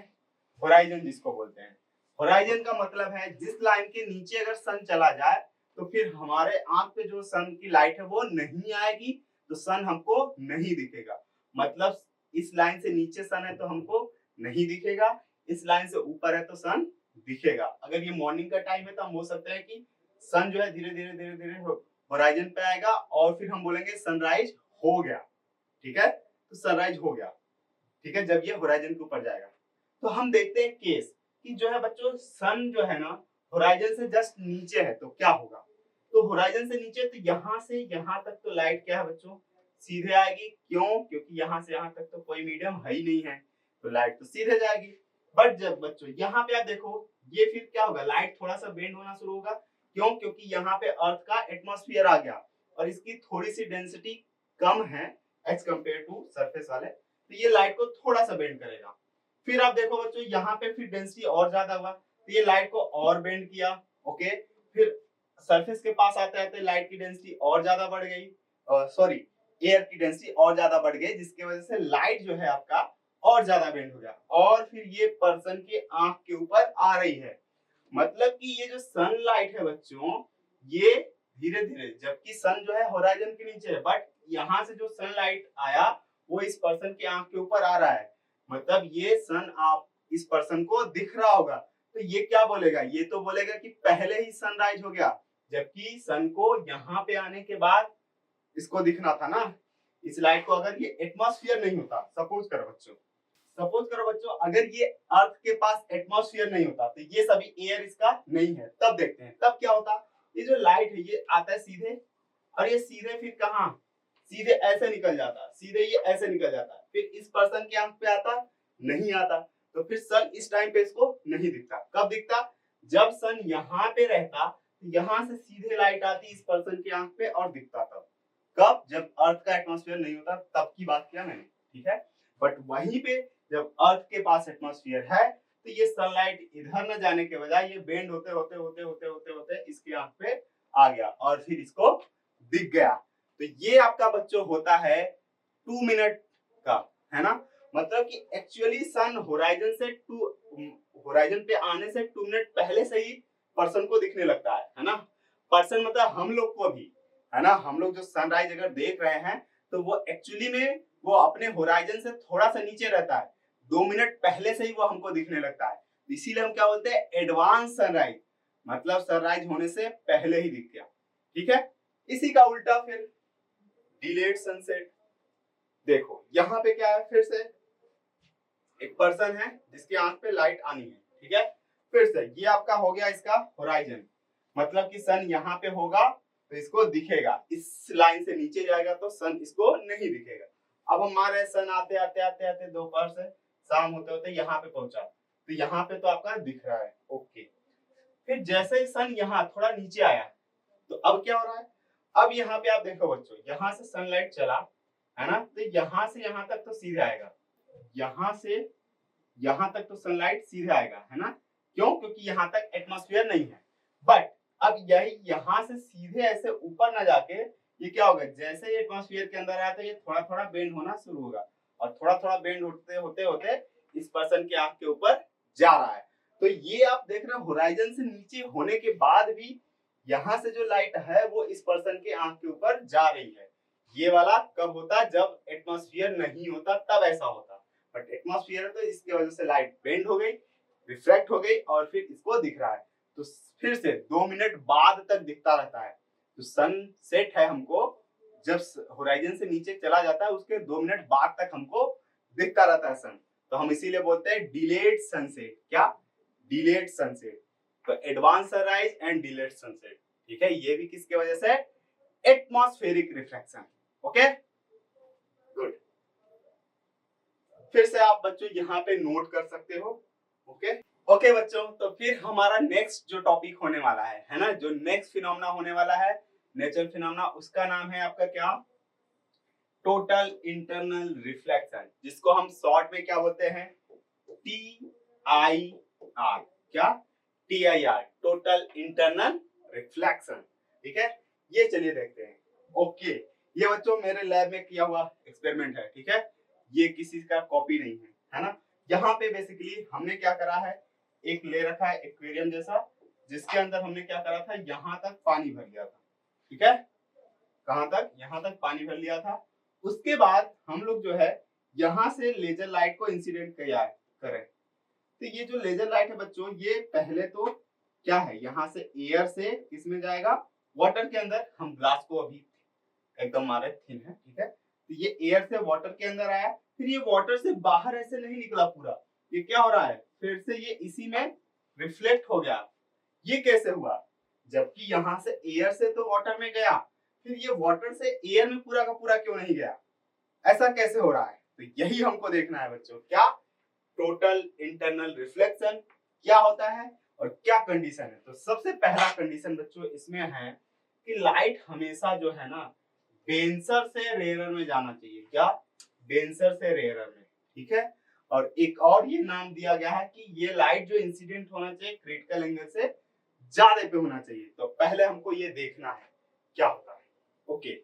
होराइजन जिसको बोलते हैं। होराइजन का मतलब है जिस लाइन के नीचे अगर सन चला जाए तो फिर हमारे आंख पे जो सन की लाइट है वो नहीं आएगी, तो सन हमको नहीं दिखेगा। मतलब इस लाइन से नीचे सन है तो हमको नहीं दिखेगा, इस लाइन से ऊपर है तो सन दिखेगा। अगर ये मॉर्निंग का टाइम है तो हम बोल सकते हैं कि सन जो है धीरे धीरे धीरे धीरे होराइजन पे आएगा और फिर हम बोलेंगे सनराइज हो गया। ठीक है, तो सनराइज हो गया। ठीक है, जब ये होराइजन के ऊपर जाएगा। तो हम देखते हैं केस कि जो है बच्चों सन जो है ना होराइजन से जस्ट नीचे है तो क्या होगा। तो होराइजन से नीचे तो यहाँ से यहाँ तक तो लाइट क्या है बच्चों, सीधे आएगी। क्यों? क्योंकि यहाँ से यहाँ तक तो कोई मीडियम है ही नहीं है, तो लाइट तो सीधे जाएगी। बट जब बच्चों यहाँ पे आप देखो ये फिर क्या होगा, लाइट थोड़ा सा बेंड होना शुरू होगा। क्यों? क्योंकि यहाँ पे अर्थ का एटमॉस्फेयर आ गया और इसकी थोड़ी सी डेंसिटी कम है एज कम्पेयर टू सरफेस वाले, तो ये लाइट को थोड़ा सा बेंड करेगा। फिर आप देखो बच्चों यहाँ पे फिर डेंसिटी और ज्यादा हुआ तो ये लाइट को और बेंड किया। ओके, फिर सरफेस के पास आते आते लाइट की डेंसिटी और ज्यादा बढ़ गई, सॉरी एयर की डेंसिटी और ज्यादा बढ़ गई, जिसकी वजह से लाइट जो है आपका और ज्यादा बेंड हो गया और फिर ये पर्सन के आंख के ऊपर आ रही है। मतलब कि ये जो सनलाइट है बच्चों ये धीरे धीरे, जबकि सन जो है होराइजन के नीचे है, बट यहाँ से जो सनलाइट आया वो इस पर्सन के आंख के ऊपर आ रहा है। मतलब ये सन आप इस पर्सन को दिख रहा होगा, तो ये क्या बोलेगा, ये तो बोलेगा कि पहले ही सनराइज हो गया, जबकि सन को यहाँ पे आने के बाद इसको दिखना था ना। इस लाइट को अगर ये एटमॉस्फेयर नहीं होता, सपोज करो बच्चों अगर ये अर्थ के पास एटमॉस्फेयर नहीं होता तो ये सभी एयर इसका नहीं है, तब देखते हैं तब क्या होता। ये जो लाइट है ये आता है सीधे और ये सीधे फिर कहाँ, सीधे ऐसे निकल जाता, सीधे ये ऐसे निकल जाता, फिर इस पर्सन के आंख पे आता नहीं आता, तो फिर सन इस टाइम पे इसको नहीं दिखता। कब दिखता, जब सन यहाँ पे रहता तो यहाँ से सीधे लाइट आती इस पर्सन के आंख पे और दिखता तब। कब, जब अर्थ का एटमॉस्फेयर नहीं होता तब की बात किया मैंने। ठीक है, बट वहीं पे जब अर्थ के पास एटमॉस्फेयर है तो ये सनलाइट इधर न जाने के बजाय ये बेंड होते होते होते होते होते होते इसके आंख पे आ गया और फिर इसको दिख गया। तो ये आपका बच्चों होता है 2 मिनट का, है ना। मतलब कि एक्चुअली सन होराइजन पे आने से 2 मिनट पहले से ही पर्सन को दिखने लगता है ना। पर्सन मतलब हम लोग को भी, है ना। हम लोग जो सनराइज अगर देख रहे हैं तो वो एक्चुअली में वो अपने होराइजन से थोड़ा सा नीचे रहता है, 2 मिनट पहले से ही वो हमको दिखने लगता है। इसीलिए हम क्या बोलते हैं, एडवांस सनराइज, मतलब सनराइज होने से पहले ही दिख गया। ठीक है, इसी का उल्टा फिर डिलेड सनसेट। देखो यहाँ पे क्या है, फिर से एक पर्सन है जिसकी आंख पे लाइट आनी है। ठीक है, फिर से ये आपका हो गया इसका होराइजन, मतलब कि सन यहाँ पे होगा तो इसको दिखेगा, इस लाइन से नीचे जाएगा तो सन इसको नहीं दिखेगा। अब हमारे सन आते आते आते आते दोपहर से शाम होते होते यहाँ पे पहुंचा, तो यहाँ पे तो आपका दिख रहा है। ओके, फिर जैसे ही सन यहाँ थोड़ा नीचे आया तो अब क्या हो रहा है, अब यहाँ पे आप देखो बच्चों, यहाँ से सनलाइट चला है ना, तो यहाँ से यहाँ तक तो सीधे आएगा, यहाँ से यहाँ तक तो सनलाइट सीधे आएगा, है ना। क्यों? क्योंकि यहाँ तक एटमॉस्फेयर नहीं है। बट अब यही यहाँ से सीधे ऐसे ऊपर ना जाके ये क्या होगा, जैसे ये एटमॉस्फेयर के अंदर आया तो ये थोड़ा थोड़ा बेंड होना शुरू होगा और थोड़ा थोड़ा बेंड होते होते होते इस पर्सन के आंख के ऊपर जा रहा है। तो ये आप देख रहे हो होराइजन से नीचे होने के बाद भी यहाँ से जो लाइट है वो इस पर्सन के आंख के ऊपर जा रही है। ये वाला कब होता, जब एटमॉस्फेयर नहीं होता तब ऐसा होता, बट एटमॉस्फेयर है तो इसकी वजह से लाइट बेंड हो गई, रिफ्रैक्ट हो गई और फिर इसको दिख रहा है। तो फिर से 2 मिनट बाद तक दिखता रहता है। तो सनसेट है हमको जब होराइजन से नीचे चला जाता है उसके 2 मिनट बाद तक हमको दिखता रहता है सन, तो हम इसीलिए बोलते हैं डिलेड सनसेट। क्या? Delayed sunset. तो advance sunrise and delayed sunset. ठीक है, ये भी किसके वजह से, एटमॉस्फेरिक रिफ्रैक्शन। ओके गुड, फिर से आप बच्चों यहाँ पे नोट कर सकते हो। ओके बच्चों, तो फिर हमारा नेक्स्ट जो टॉपिक होने वाला है ना, जो नेक्स्ट फिनोमेना होने वाला है नेचुरल फिनोमेना, उसका नाम है आपका क्या, टोटल इंटरनल रिफ्लेक्शन, जिसको हम शॉर्ट में क्या बोलते हैं, TIR। क्या? TIR, total internal reflection. ठीक है, ये चलिए देखते हैं। ओके, ये बच्चों मेरे लैब में किया हुआ एक्सपेरिमेंट है। ठीक है, ये किसी का कॉपी नहीं है, है ना। यहाँ पे बेसिकली हमने क्या करा है, एक ले रखा है एक्वेरियम जैसा, जिसके अंदर हमने क्या करा था, यहां तक पानी भर लिया था, ठीक है, कहां तक, यहां तक पानी भर लिया था। उसके बाद हम लोग जो है यहां से लेजर लाइट को इंसिडेंट करें। तो ये जो लेजर लाइट है बच्चों, ये पहले तो क्या है, यहाँ से एयर से किसमें जाएगा, वाटर के अंदर। हम ग्लास को अभी एकदम मारे थिन है, ठीक है, तो ये एयर से वाटर के अंदर आया, फिर ये वाटर से बाहर ऐसे नहीं निकला पूरा, ये क्या हो रहा है, फिर से ये इसी में रिफ्लेक्ट हो गया। ये कैसे हुआ, जबकि यहाँ से एयर से तो वाटर में गया, फिर ये वाटर से एयर में पूरा का पूरा क्यों नहीं गया, ऐसा कैसे हो रहा है। तो यही हमको देखना है बच्चों, क्या टोटल इंटरनल रिफ्लेक्शन क्या होता है और क्या कंडीशन है। तो सबसे पहला कंडीशन बच्चों इसमें है कि लाइट हमेशा जो है ना डेंसर से रेयरर में जाना चाहिए, क्या, डेंसर से रेयरर में, ठीक है। और एक और ये नाम दिया गया है कि ये लाइट जो इंसिडेंट होना चाहिए क्रिटिकल एंगल से ज्यादा पे होना चाहिए। तो पहले हमको ये देखना है क्या होता है। ओके,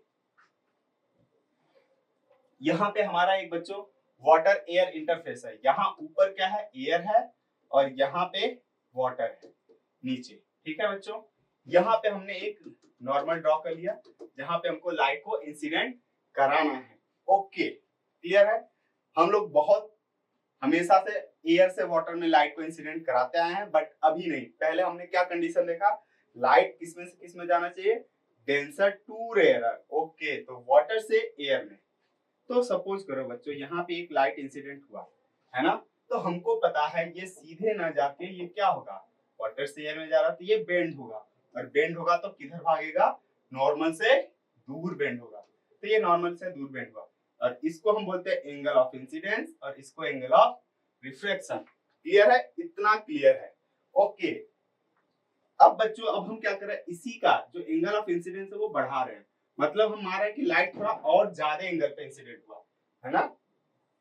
यहाँ पे हमारा एक बच्चों वाटर एयर इंटरफेस है, यहाँ ऊपर क्या है, एयर है, और यहाँ पे वाटर है नीचे, ठीक है बच्चों। यहाँ पे हमने एक नॉर्मल ड्रॉ कर लिया जहाँ पे हमको लाइट को इंसिडेंट कराना है। ओके, क्लियर है। हम लोग बहुत हमेशा से एयर से वाटर में लाइट को इंसिडेंट कराते आए हैं, बट अभी नहीं। पहले हमने क्या कंडीशन देखा, लाइट किसमें से किसमें जाना चाहिए, डेंसर टू रेयरर। ओके, तो वाटर से एयर में। तो सपोज करो बच्चों यहाँ पे एक लाइट इंसिडेंट हुआ है ना, तो हमको पता है ये सीधे ना जाके ये क्या होगा, वाटर से एयर में जा रहा, तो ये बेंड होगा, और बेंड होगा तो किधर भागेगा, नॉर्मल से दूर बेंड होगा। तो ये नॉर्मल से दूर बेंड हुआ, और इसको हम बोलते हैं एंगल ऑफ इंसिडेंस, और इसको एंगल ऑफ रिफ्लेक्शन। क्लियर है, इतना क्लियर है। ओके, अब बच्चों अब हम क्या कर रहे हैं, इसी का जो एंगल ऑफ इंसिडेंस है वो बढ़ा रहे हैं। मतलब हम मान रहे हैं कि लाइट थोड़ा और ज्यादा एंगल पे इंसिडेंट हुआ है ना,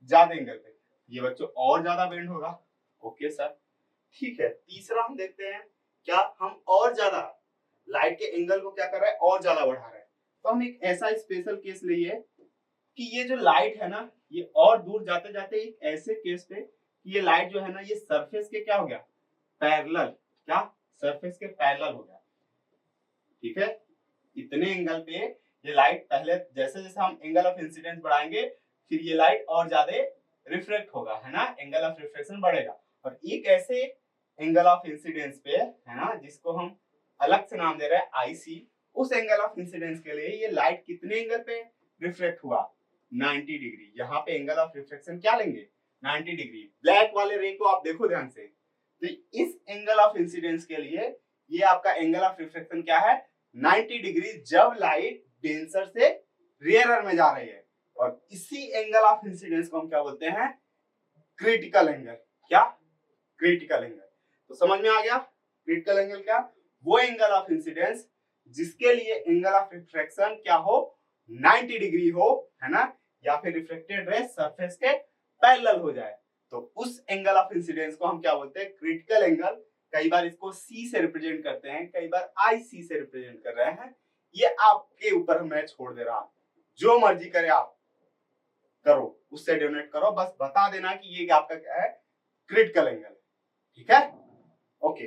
ज्यादा एंगल पे, ये बच्चों और ज्यादा बेंड होगा। ओके सर, ठीक है। तीसरा हम देखते हैं, क्या हम और ज्यादा लाइट के एंगल को क्या कर रहे हैं, और ज्यादा बढ़ा रहे हैं। तो हम एक ऐसा स्पेशल केस लिए कि ये जो लाइट है ना, ये और दूर जाते जाते एक ऐसे केस पे कि ये लाइट जो है ना, ये सरफेस के क्या हो गया, पैरेलल, क्या, सरफेस के पैरेलल हो गया, ठीक है। इतने एंगल पे ये लाइट, पहले जैसे जैसे हम एंगल ऑफ इंसिडेंस बढ़ाएंगे, फिर ये लाइट और ज्यादा रिफ्लेक्ट होगा, है ना, एंगल ऑफ रिफ्लेक्शन बढ़ेगा। और एक ऐसे एंगल ऑफ इंसिडेंस पे, है ना, जिसको हम अलग से नाम दे रहे हैं आईसी, उस एंगल ऑफ इंसिडेंस के लिए ये लाइट कितने एंगल पे रिफ्लेक्ट हुआ, 90 डिग्री। यहाँ पे एंगल ऑफ रिफ्लेक्शन क्या लेंगे, 90 डिग्री। ब्लैक वाले रे को आप देखो ध्यान से, तो इस एंगल ऑफ इंसिडेंस के लिए ये आपका एंगल ऑफ रिफ्लेक्शन क्या है, 90 डिग्री, जब लाइट डेंसर से रेयरर में जा रही है। और इसी एंगल ऑफ इंसिडेंस को हम क्या बोलते हैं, क्रिटिकल एंगल। क्या, क्रिटिकल एंगल। तो समझ में आ गया, क्रिटिकल एंगल क्या, वो एंगल ऑफ इंसिडेंस जिसके लिए एंगल ऑफ रिफ्रैक्शन क्या हो, 90 डिग्री हो, है ना, या फिर रिफ्लेक्टेड रे सरफेस के पैरेलल हो जाए। तो उस एंगल ऑफ इंसिडेंस को हम क्या बोलते हैं, क्रिटिकल एंगल। कई बार इसको सी से रिप्रेजेंट करते हैं, कई बार आई सी से रिप्रेजेंट कर रहे हैं, ये आपके ऊपर मैं छोड़ दे रहा हूं, जो मर्जी करे आप करो, उससे डोनेट करो, बस बता देना कि ये आपका क्या है, क्रिटिकल एंगल, ठीक है। ओके,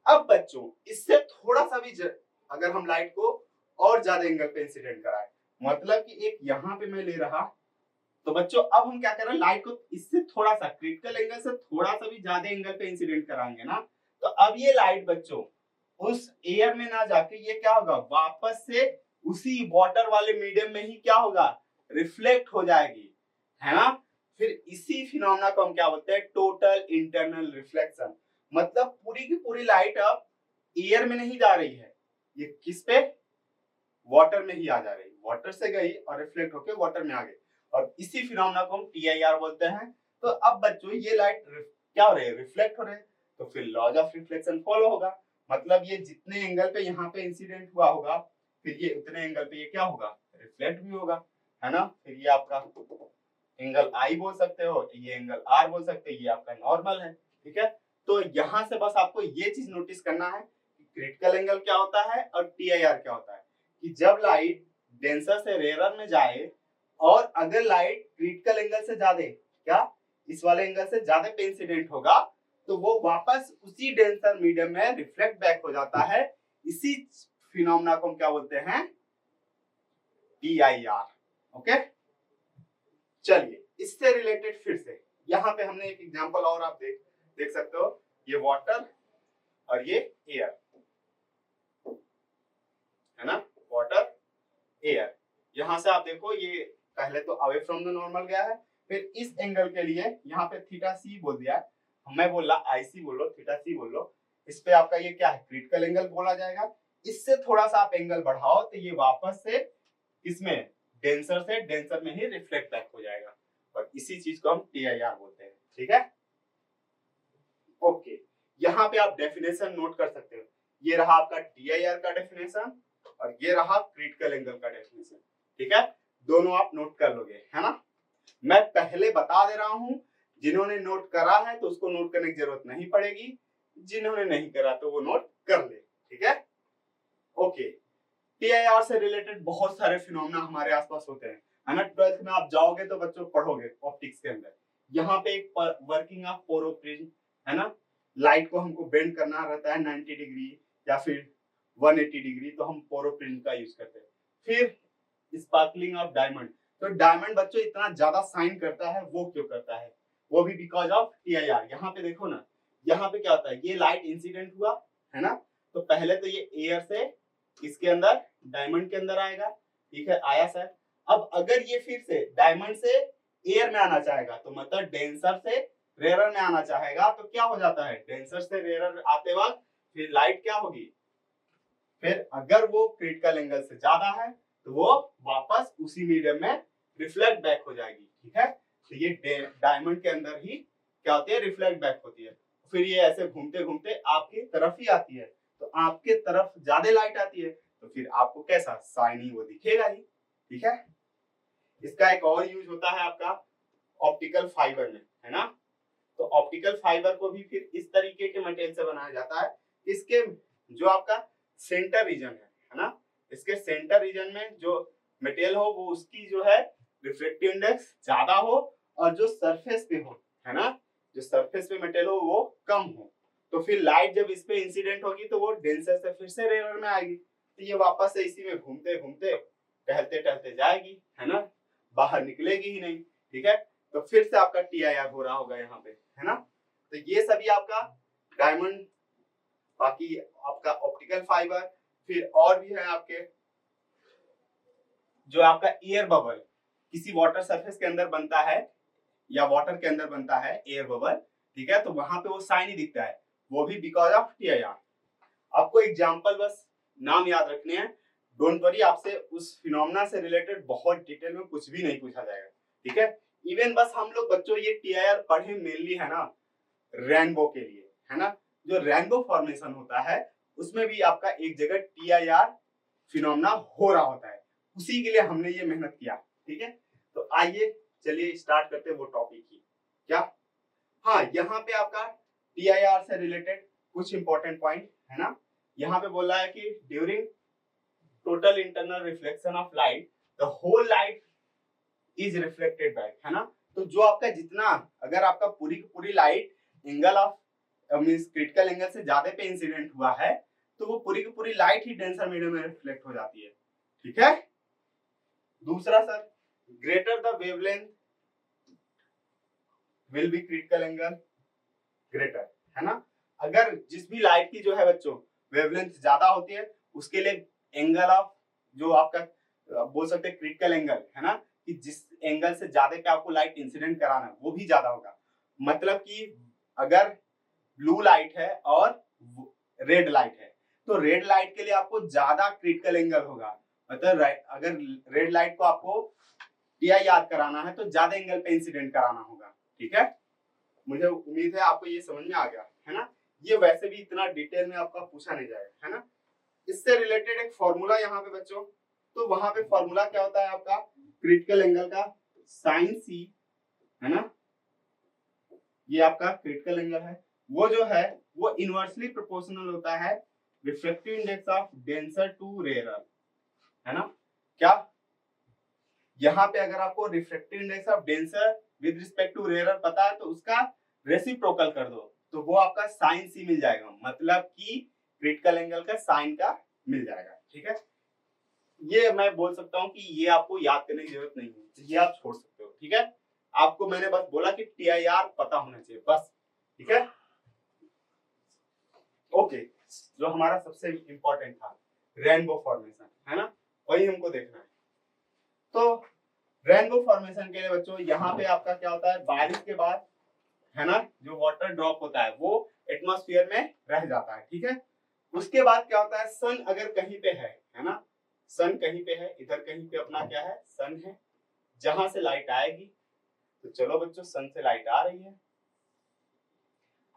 अब बच्चों इससे थोड़ा सा भी अगर हम लाइट को और ज्यादा एंगल पे इंसिडेंट कराए, मतलब कि एक यहां पे मैं ले रहा, तो बच्चों अब हम क्या कर रहे हैं, लाइट को इससे थोड़ा सा, क्रिटिकल एंगल से थोड़ा सा भी ज्यादा एंगल पे इंसिडेंट कराएंगे ना, तो अब ये लाइट बच्चों उस एयर में ना जाके ये क्या होगा, वापस से उसी वाटर वाले मीडियम में ही क्या होगा, रिफ्लेक्ट हो जाएगी, है ना। फिर इसी फिनोमेना को हम क्या बोलते हैं, टोटल इंटरनल रिफ्लेक्शन। मतलब पूरी की पूरी लाइट अब एयर में नहीं जा रही है, ये किस पे, वाटर में ही आ जा रही, वाटर से गई और रिफ्लेक्ट होकर वाटर में आ गई, और इसी फिनोमेना को हम TIR बोलते हैं। तो अब बच्चों ये लाइट क्या हो रही है, रिफ्लेक्ट हो रहे हैं, तो फिर लॉज ऑफ रिफ्लेक्शन फॉलो होगा। मतलब ये जितने एंगल पे यहाँ पे इंसिडेंट हुआ होगा, फिर ये उतने एंगल पे ये क्या होगा, रिफ्लेक्ट भी होगा, है ना। फिर ये आपका एंगल आई बोल सकते हो, ये एंगल आर बोल सकते हो, ये आपका नॉर्मल है, ठीक है। तो यहाँ से बस आपको ये चीज नोटिस करना है कि क्रिटिकल एंगल क्या होता है और TIR क्या होता है, कि जब लाइट डेंसर से रेयरर में जाए और अगर लाइट क्रिटिकल एंगल से ज्यादा, क्या, इस वाले एंगल से ज्यादा पे इंसिडेंट होगा, तो वो वापस उसी डेंसर मीडियम में रिफ्लेक्ट बैक हो जाता है। इसी फिनोमेना को हम क्या बोलते हैं, TIR। ओके, चलिए इससे रिलेटेड फिर से यहाँ पे हमने एक एग्जांपल और आप देख सकते हो, ये वाटर और ये एयर है ना, वाटर एयर। यहां से आप देखो ये पहले तो अवे फ्रॉम द नॉर्मल गया है, फिर इस एंगल के लिए यहाँ पे थीटा सी बोल दिया है, मैं बोला IC बोल लो, थीटा सी बोल लो, इस पे आपका ये क्या है, क्रिटिकल एंगल बोला जाएगा। इससे थोड़ा सा आप एंगल बढ़ाओ तो ये वापस से इसमें डेंसर में ही रिफ्लेक्ट बैक हो जाएगा, और इसी चीज को हम TIR बोलते हैं। ठीक है, ओके, यहाँ पे आप डेफिनेशन नोट कर सकते हो, ये रहा आपका TIR का डेफिनेशन और ये रहा क्रिटिकल एंगल का डेफिनेशन। ठीक है, दोनों आप नोट कर लोगे, है ना। मैं पहले बता दे रहा हूं, जिन्होंने नोट करा है तो उसको नोट करने की जरूरत नहीं पड़ेगी, जिन्होंने नहीं करा तो वो नोट कर ले। ठीक है, ओके। TIR से रिलेटेड बहुत सारे फिनोमेना हमारे आसपास होते हैं, है ना। 12th में आप जाओगे तो बच्चों पढ़ोगे ऑप्टिक्स के अंदर, यहाँ पे एक वर्किंग ऑफ पोरोप्रिज्म है ना, लाइट को हमको बेंड करना रहता है 90 डिग्री या फिर 180 डिग्री, तो हम पोरोप्रिज्म का यूज करते हैं। फिर स्पार्कलिंग ऑफ डायमंड, तो डायमंड बच्चों इतना ज्यादा शाइन करता है, वो क्यों करता है, वो भी बिकॉज ऑफ TIR। यहाँ पे देखो ना, यहाँ पे क्या होता है, ये लाइट इंसिडेंट हुआ है ना, तो पहले तो ये एयर से इसके अंदर डायमंड के अंदर आएगा, ठीक है, आया सर। अब अगर ये फिर से डायमंड से एयर में आना चाहेगा, तो मतलब डेंसर से रेयर में आना चाहेगा, तो क्या हो जाता है, डेंसर से रेयर आते वक्त फिर लाइट क्या होगी, फिर अगर वो क्रिटिकल एंगल से ज्यादा है तो वो वापस उसी मीडियम में रिफ्लेक्ट बैक हो जाएगी। ठीक है, तो ये डायमंड के अंदर ही क्या होती है, रिफ्लेक्ट बैक होती है, फिर ये ऐसे घूमते घूमते आपकी तरफ ही आती है, तो आपके तरफ ज्यादा लाइट आती है, तो फिर आपको कैसा शाइनी वो दिखेगा ही। ठीक है, इसका एक और यूज होता है आपका ऑप्टिकल फाइबर में, है ना। तो ऑप्टिकल फाइबर को भी फिर इस तरीके के मटेरियल से बनाया जाता है, इसके जो आपका सेंटर रीजन है ना, इसके सेंटर रीजन में जो मटेरियल हो वो उसकी जो है रिफ्रेक्टिव इंडेक्स ज्यादा हो, और जो सरफेस पे हो, है ना, जो सरफेस पे मटेरियल हो वो कम हो, तो फिर लाइट जब इस पे इंसिडेंट होगी तो वो डेंसर से फिर से रेयर में आएगी, तो ये वापस से इसी में घूमते घूमते टहलते टहलते जाएगी, है ना, बाहर निकलेगी ही नहीं। ठीक है, तो फिर से आपका TIR हो रहा होगा यहाँ पे, है ना। तो ये सभी आपका डायमंड, बाकी आपका ऑप्टिकल फाइबर, फिर और भी है आपके जो आपका एयर बबल किसी वाटर सरफेस के अंदर बनता है या वाटर के अंदर बनता है एयर बबल, ठीक है, तो वहां पे वो शाइनी दिखता है, वो भी बिकॉज ऑफ TIR। आपको एग्जांपल बस नाम याद रखने हैं, डोंट वरी, आपसे उस फिनोमेना से रिलेटेड बहुत डिटेल में कुछ भी नहीं पूछा जाएगा। ठीक है, इवन बस हम लोग बच्चों ये TIR पढ़े मेनली है ना रेनबो के लिए, है ना, जो रेनबो फॉर्मेशन होता है उसमें भी आपका एक जगह TIR फिनोमेना हो रहा होता है, उसी के लिए हमने ये मेहनत किया। ठीक है, तो आइए चलिए स्टार्ट करते हैं वो टॉपिक की। क्या, हाँ, यहाँ पे आपका TIR से रिलेटेड कुछ इंपॉर्टेंट पॉइंट है ना, यहाँ पे बोल रहा है कि during total internal reflection of light the whole light is reflected back, है ना। तो जो आपका जितना, अगर आपका पूरी की पूरी light angle of means critical angle से ज्यादा पे इंसिडेंट हुआ है, तो वो पूरी की पूरी लाइट ही डेंसर मीडियम में रिफ्लेक्ट हो जाती है। ठीक है, दूसरा sir, greater the wavelength will be critical angle greater, है ना। अगर जिस भी लाइट की जो है बच्चों वेवलेंथ ज्यादा होती है, उसके लिए एंगल ऑफ जो आपका बोल सकते हैं क्रिटिकल एंगल, है ना, कि जिस एंगल से ज्यादा पे आपको लाइट इंसिडेंट कराना है वो भी ज्यादा होगा। मतलब कि अगर ब्लू लाइट है और रेड लाइट है, तो रेड लाइट के लिए आपको ज्यादा क्रिटिकल एंगल होगा, मतलब अगर रेड लाइट को आपको TIR कराना है तो ज्यादा एंगल पे इंसिडेंट कराना होगा। ठीक है, मुझे उम्मीद है आपको ये समझ में आ गया, है ना। ये वैसे भी इतना डिटेल में आपका पूछा नहीं जाएगा, है ना। इससे रिलेटेड एक फॉर्मूला यहाँ पे बच्चों, तो वहां पे फॉर्मूला क्या होता है आपका क्रिटिकल एंगल का, sin C, है ना, ये आपका क्रिटिकल एंगल है, वो जो है वो इनवर्सली प्रोपोर्शनल होता है refractive index of denser to rarer, है ना। क्या, यहाँ पे अगर आपको refractive index of denser with respect to rarer पता है तो उसका रेसिप्रोकल कर दो, तो वो आपका साइन सी मिल जाएगा, मतलब कि क्रिटिकल एंगल का साइन का मिल जाएगा। ठीक है, ये मैं बोल सकता हूँ कि ये आपको याद करने की जरूरत नहीं है, ये आप छोड़ सकते हो। ठीक है, आपको मैंने बस बोला कि TIR पता होना चाहिए बस। ठीक है, ओके, जो हमारा सबसे इंपॉर्टेंट था रेनबो फॉर्मेशन, है ना, वही हमको देखना है। तो रेनबो फॉर्मेशन के लिए बच्चों यहाँ पे आपका क्या होता है, बारिश के बाद, है ना, जो वाटर ड्रॉप होता है वो एटमॉस्फेयर में रह जाता है। ठीक है, उसके बाद क्या होता है, सन अगर कहीं पे है ना, सन कहीं पे है, इधर कहीं पे अपना क्या है, सन है, जहां से लाइट आएगी। तो चलो बच्चों, सन से लाइट आ रही है।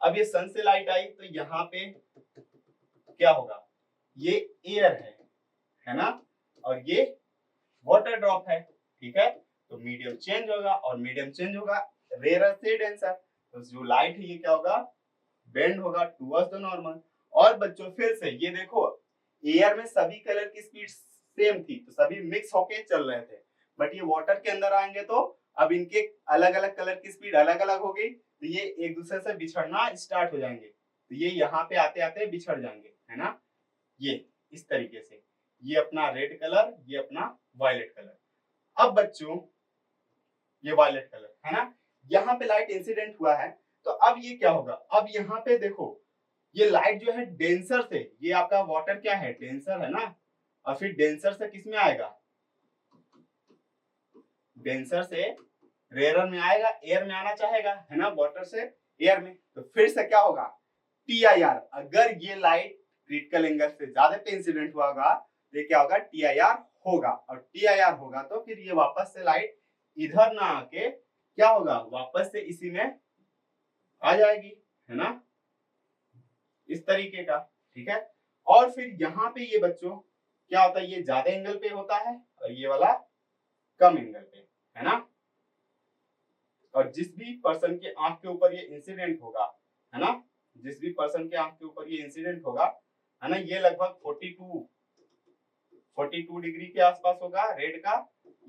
अब ये सन से लाइट आई तो यहाँ पे क्या होगा, ये एयर है ना, और ये वाटर ड्रॉप है। ठीक है, तो मीडियम चेंज होगा, और मीडियम चेंज होगा रेयर से डेंसर, तो जो लाइट है ये क्या होगा, बेंड होगा टुवर्ड्स द नॉर्मल। और बच्चों फिर से ये देखो, एयर में सभी कलर की स्पीड सेम थी, तो सभी मिक्स होके चल रहे थे, बट ये वाटर के अंदर आएंगे तो अब इनके अलग अलग कलर की स्पीड अलग अलग हो गई, तो ये एक दूसरे से बिछड़ना स्टार्ट हो जाएंगे, तो ये यहाँ पे आते आते बिछड़ जाएंगे, है ना, ये इस तरीके से, ये अपना रेड कलर, ये अपना वायलेट कलर। अब बच्चों ये वायलेट कलर है ना, यहाँ पे लाइट इंसिडेंट हुआ है, तो अब ये क्या होगा, अब यहाँ पे देखो ये लाइट जो है डेंसर से, ये आपका वाटर क्या है, डेंसर है ना, और फिर डेंसर से किस में आएगा, डेंसर से रेयर में आएगा, एयर में आना चाहेगा, है ना, वाटर से एयर में, तो फिर से क्या होगा, TIR, अगर ये लाइट क्रिटिकल एंगल से ज्यादा पे इंसिडेंट हुआ होगा तो ये क्या होगा, TIR होगा, और TIR होगा तो फिर ये वापस से लाइट इधर ना आके क्या होगा, वापस से इसी में आ जाएगी, है ना, इस तरीके का। ठीक है, और फिर यहाँ पे ये बच्चों क्या होता है, ये ज्यादा एंगल पे होता है और ये वाला कम एंगल पे, है ना, और जिस भी पर्सन के आंख के ऊपर ये इंसिडेंट होगा, है ना, जिस भी पर्सन के आंख के ऊपर ये इंसिडेंट होगा, है ना, ये लगभग 42 डिग्री के आसपास होगा रेड का,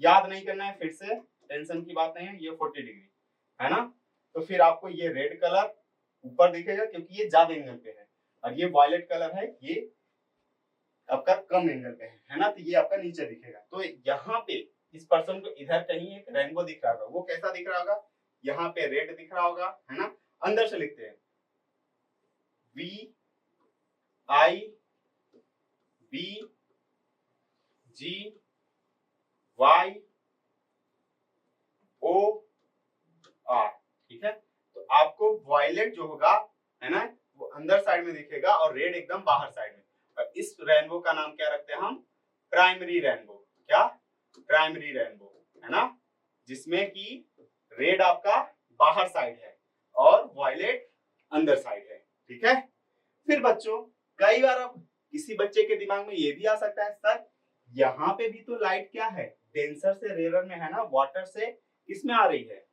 याद नहीं करना है, फिर से टेंशन की बात नहीं है, ये 40 डिग्री है ना, तो फिर आपको ये रेड कलर ऊपर दिखेगा क्योंकि ये ज्यादा एंगल पे है, और ये वायलेट कलर है, ये आपका कम एंगल पे है ना, तो ये आपका नीचे दिखेगा। तो यहाँ पे इस पर्सन को इधर कहीं एक रेनबो दिख रहा होगा, वो कैसा दिख रहा होगा, यहाँ पे रेड दिख रहा होगा, है ना, अंदर से लिखते हैं VIBGYOR। ठीक है, तो आपको वायलेट जो होगा, है ना, वो अंदर साइड में दिखेगा और रेड एकदम बाहर साइड में, और इस रेनबो का नाम क्या रखते हैं हम, प्राइमरी रेनबो। क्या, प्राइमरी रेनबो, है ना, जिसमें कि रेड आपका बाहर साइड है और वायलेट अंदर साइड है। ठीक है, फिर बच्चों कई बार अब किसी बच्चे के दिमाग में ये भी आ सकता है, सर यहाँ पे भी तो लाइट क्या है, डेंसर से रेयर में है ना, वाटर से किसमें आ रही है,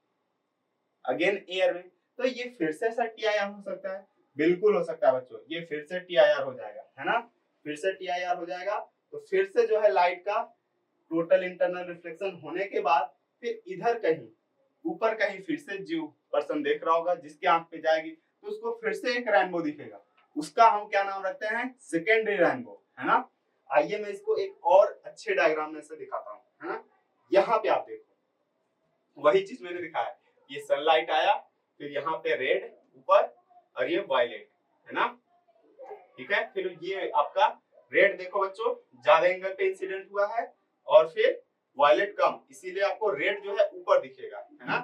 अगेन एयर में, तो ये फिर से सर TIR हो सकता है, बिल्कुल हो सकता है बच्चों, ये फिर से TIR हो जाएगा, है ना, फिर से TIR हो जाएगा, तो फिर से जो है लाइट का टोटल इंटरनल रिफ्लेक्शन होने के बाद फिर इधर कहीं ऊपर कहीं फिर से जो पर्सन देख रहा होगा जिसके आंख पे जाएगी, तो उसको फिर से एक रेनबो दिखेगा, उसका हम क्या नाम रखते हैं, सेकेंडरी रेनबो, है ना। आइए मैं इसको एक और अच्छे डायग्राम में से दिखाता हूँ, है ना, यहाँ पे आप देखो वही चीज मैंने दिखाया, ये सनलाइट आया, फिर यहाँ पे रेड ऊपर और ये वायलेट, है ना, ठीक है, फिर ये आपका रेड देखो बच्चों ज्यादा एंगल पे इंसिडेंट हुआ है, और फिर वायलेट कम, इसीलिए आपको रेड जो है ऊपर दिखेगा, है ना,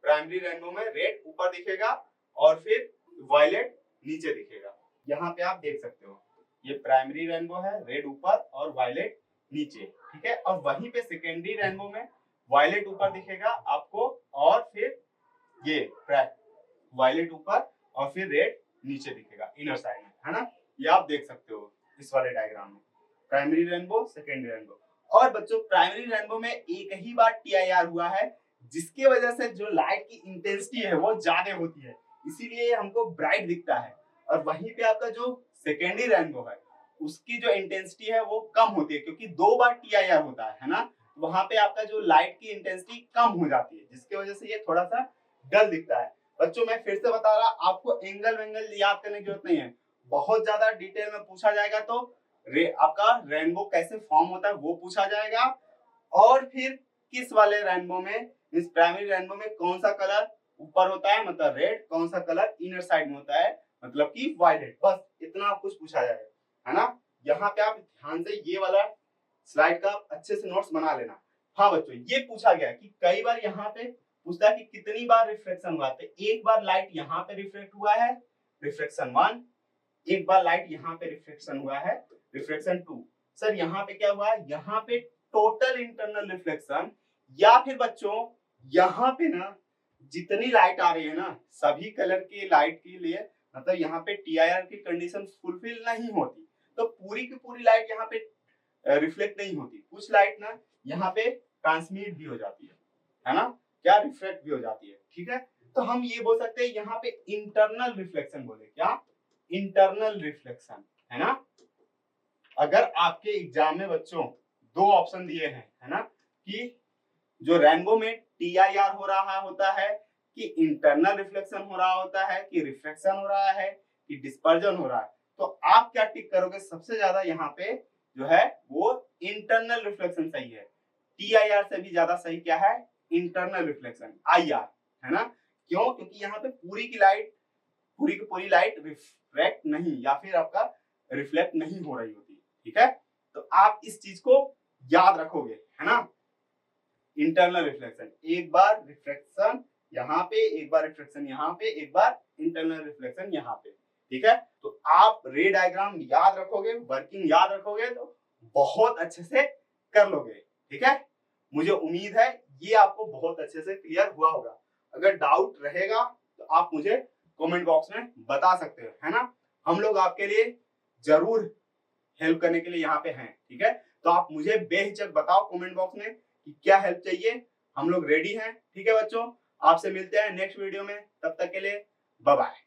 प्राइमरी रेनबो में रेड ऊपर दिखेगा और फिर वायलेट नीचे दिखेगा। यहाँ पे आप देख सकते हो ये प्राइमरी रेनबो है, रेड ऊपर और वायलेट नीचे, ठीक है, और वहीं पे सेकेंडरी रेनबो में वायलेट ऊपर दिखेगा आपको, और फिर ये वायलेट ऊपर और फिर रेड नीचे दिखेगा इनर साइड में, है ना, ये आप देख सकते हो इस वाले डायग्राम में, प्राइमरी रेनबो सेकेंडरी रेनबो। और बच्चों प्राइमरी रेनबो में एक ही बार TIR हुआ है, जिसकी वजह से जो लाइट की इंटेंसिटी है वो ज्यादा होती है, इसीलिए हमको ब्राइट दिखता है, और वहीं पे आपका जो सेकेंडरी रेनबो है उसकी जो इंटेंसिटी है वो कम होती है, क्योंकि 2 बार TIR होता है ना, वहां पे आपका जो लाइट की इंटेंसिटी कम हो जाती है, जिसकी वजह से ये थोड़ा सा डल दिखता है। बच्चों मैं फिर से बता रहा, आपको एंगल वेंगल याद करने की जरूरत नहीं है, बहुत ज्यादा डिटेल में पूछा जाएगा तो आपका रेनबो कैसे फॉर्म होता है वो पूछा जाएगा, और फिर किस वाले रेनबो में, इस प्राइमरी रेनबो में कौन सा कलर ऊपर होता है मतलब रेड, कौन सा कलर इनर साइड में होता है मतलब कि वायलेट, बस इतना कुछ पूछा जाएगा, है ना। यहाँ पे आप ध्यान से ये वाला स्लाइड का अच्छे से नोट्स बना लेना। हाँ बच्चों, ये पूछा गया कि कई बार यहाँ पे पूछता है कि कितनी बार रिफ्लेक्शन हुआ, तो एक बार लाइट यहाँ पे रिफ्लेक्ट हुआ है, रिफ्लेक्शन 1, एक बार लाइट यहाँ पे रिफ्लेक्शन हुआ है, रिफ्लेक्शन 2। सर यहाँ पे क्या हुआ, यहाँ पे टोटल इंटरनल रिफ्लेक्शन, या फिर बच्चों यहाँ पे ना जितनी लाइट आ रही है ना सभी कलर की लाइट के लिए मतलब यहाँ पे TIR की कंडीशन फुलफिल नहीं होती, तो पूरी की पूरी लाइट यहाँ पे रिफ्लेक्ट नहीं होती, कुछ लाइट ना यहाँ पे ट्रांसमिट भी हो जाती है ना, क्या रिफ्लेक्ट भी हो जाती है, ठीक है। तो हम ये बोल सकते हैं यहाँ पे इंटरनल रिफ्लेक्शन बोले, क्या इंटरनल रिफ्लेक्शन, है ना। अगर आपके एग्जाम में बच्चों दो ऑप्शन दिए हैं, है ना, कि जो रेनबो में TIR हो रहा होता है कि इंटरनल रिफ्लेक्शन हो रहा होता है कि रिफ्लेक्शन हो रहा है कि डिस्पर्जन हो रहा है, तो आप क्या टिक करोगे, सबसे ज्यादा यहाँ पे जो है वो इंटरनल रिफ्लेक्शन सही है, TIR से भी ज्यादा सही क्या है, इंटरनल रिफ्लेक्शन IR, है ना। क्यों, क्योंकि यहाँ पे पूरी की पूरी लाइट रिफ्लेक्ट नहीं या फिर आपका रिफ्लेक्ट नहीं हो रही होती, ठीक है। तो आप इस चीज को याद रखोगे, है ना। इंटरनल रिफ्लेक्शन, एक बार रिफ्लेक्शन यहाँ पे, एक बार रिफ्लेक्शन यहाँ पे, एक बार इंटरनल रिफ्लेक्शन यहाँ पे, ठीक है। तो आप रे डायग्राम याद रखोगे, वर्किंग याद रखोगे तो बहुत अच्छे से कर लोगे, ठीक है। मुझे उम्मीद है ये आपको बहुत अच्छे से क्लियर हुआ होगा। अगर डाउट रहेगा तो आप मुझे कमेंट बॉक्स में बता सकते हो, है ना। हम लोग आपके लिए जरूर हेल्प करने के लिए यहाँ पे हैं, ठीक है। तो आप मुझे बेहिचक बताओ कमेंट बॉक्स में कि क्या हेल्प चाहिए, हम लोग रेडी हैं, ठीक है बच्चों। आपसे मिलते हैं नेक्स्ट वीडियो में, तब तक के लिए बाय बाय।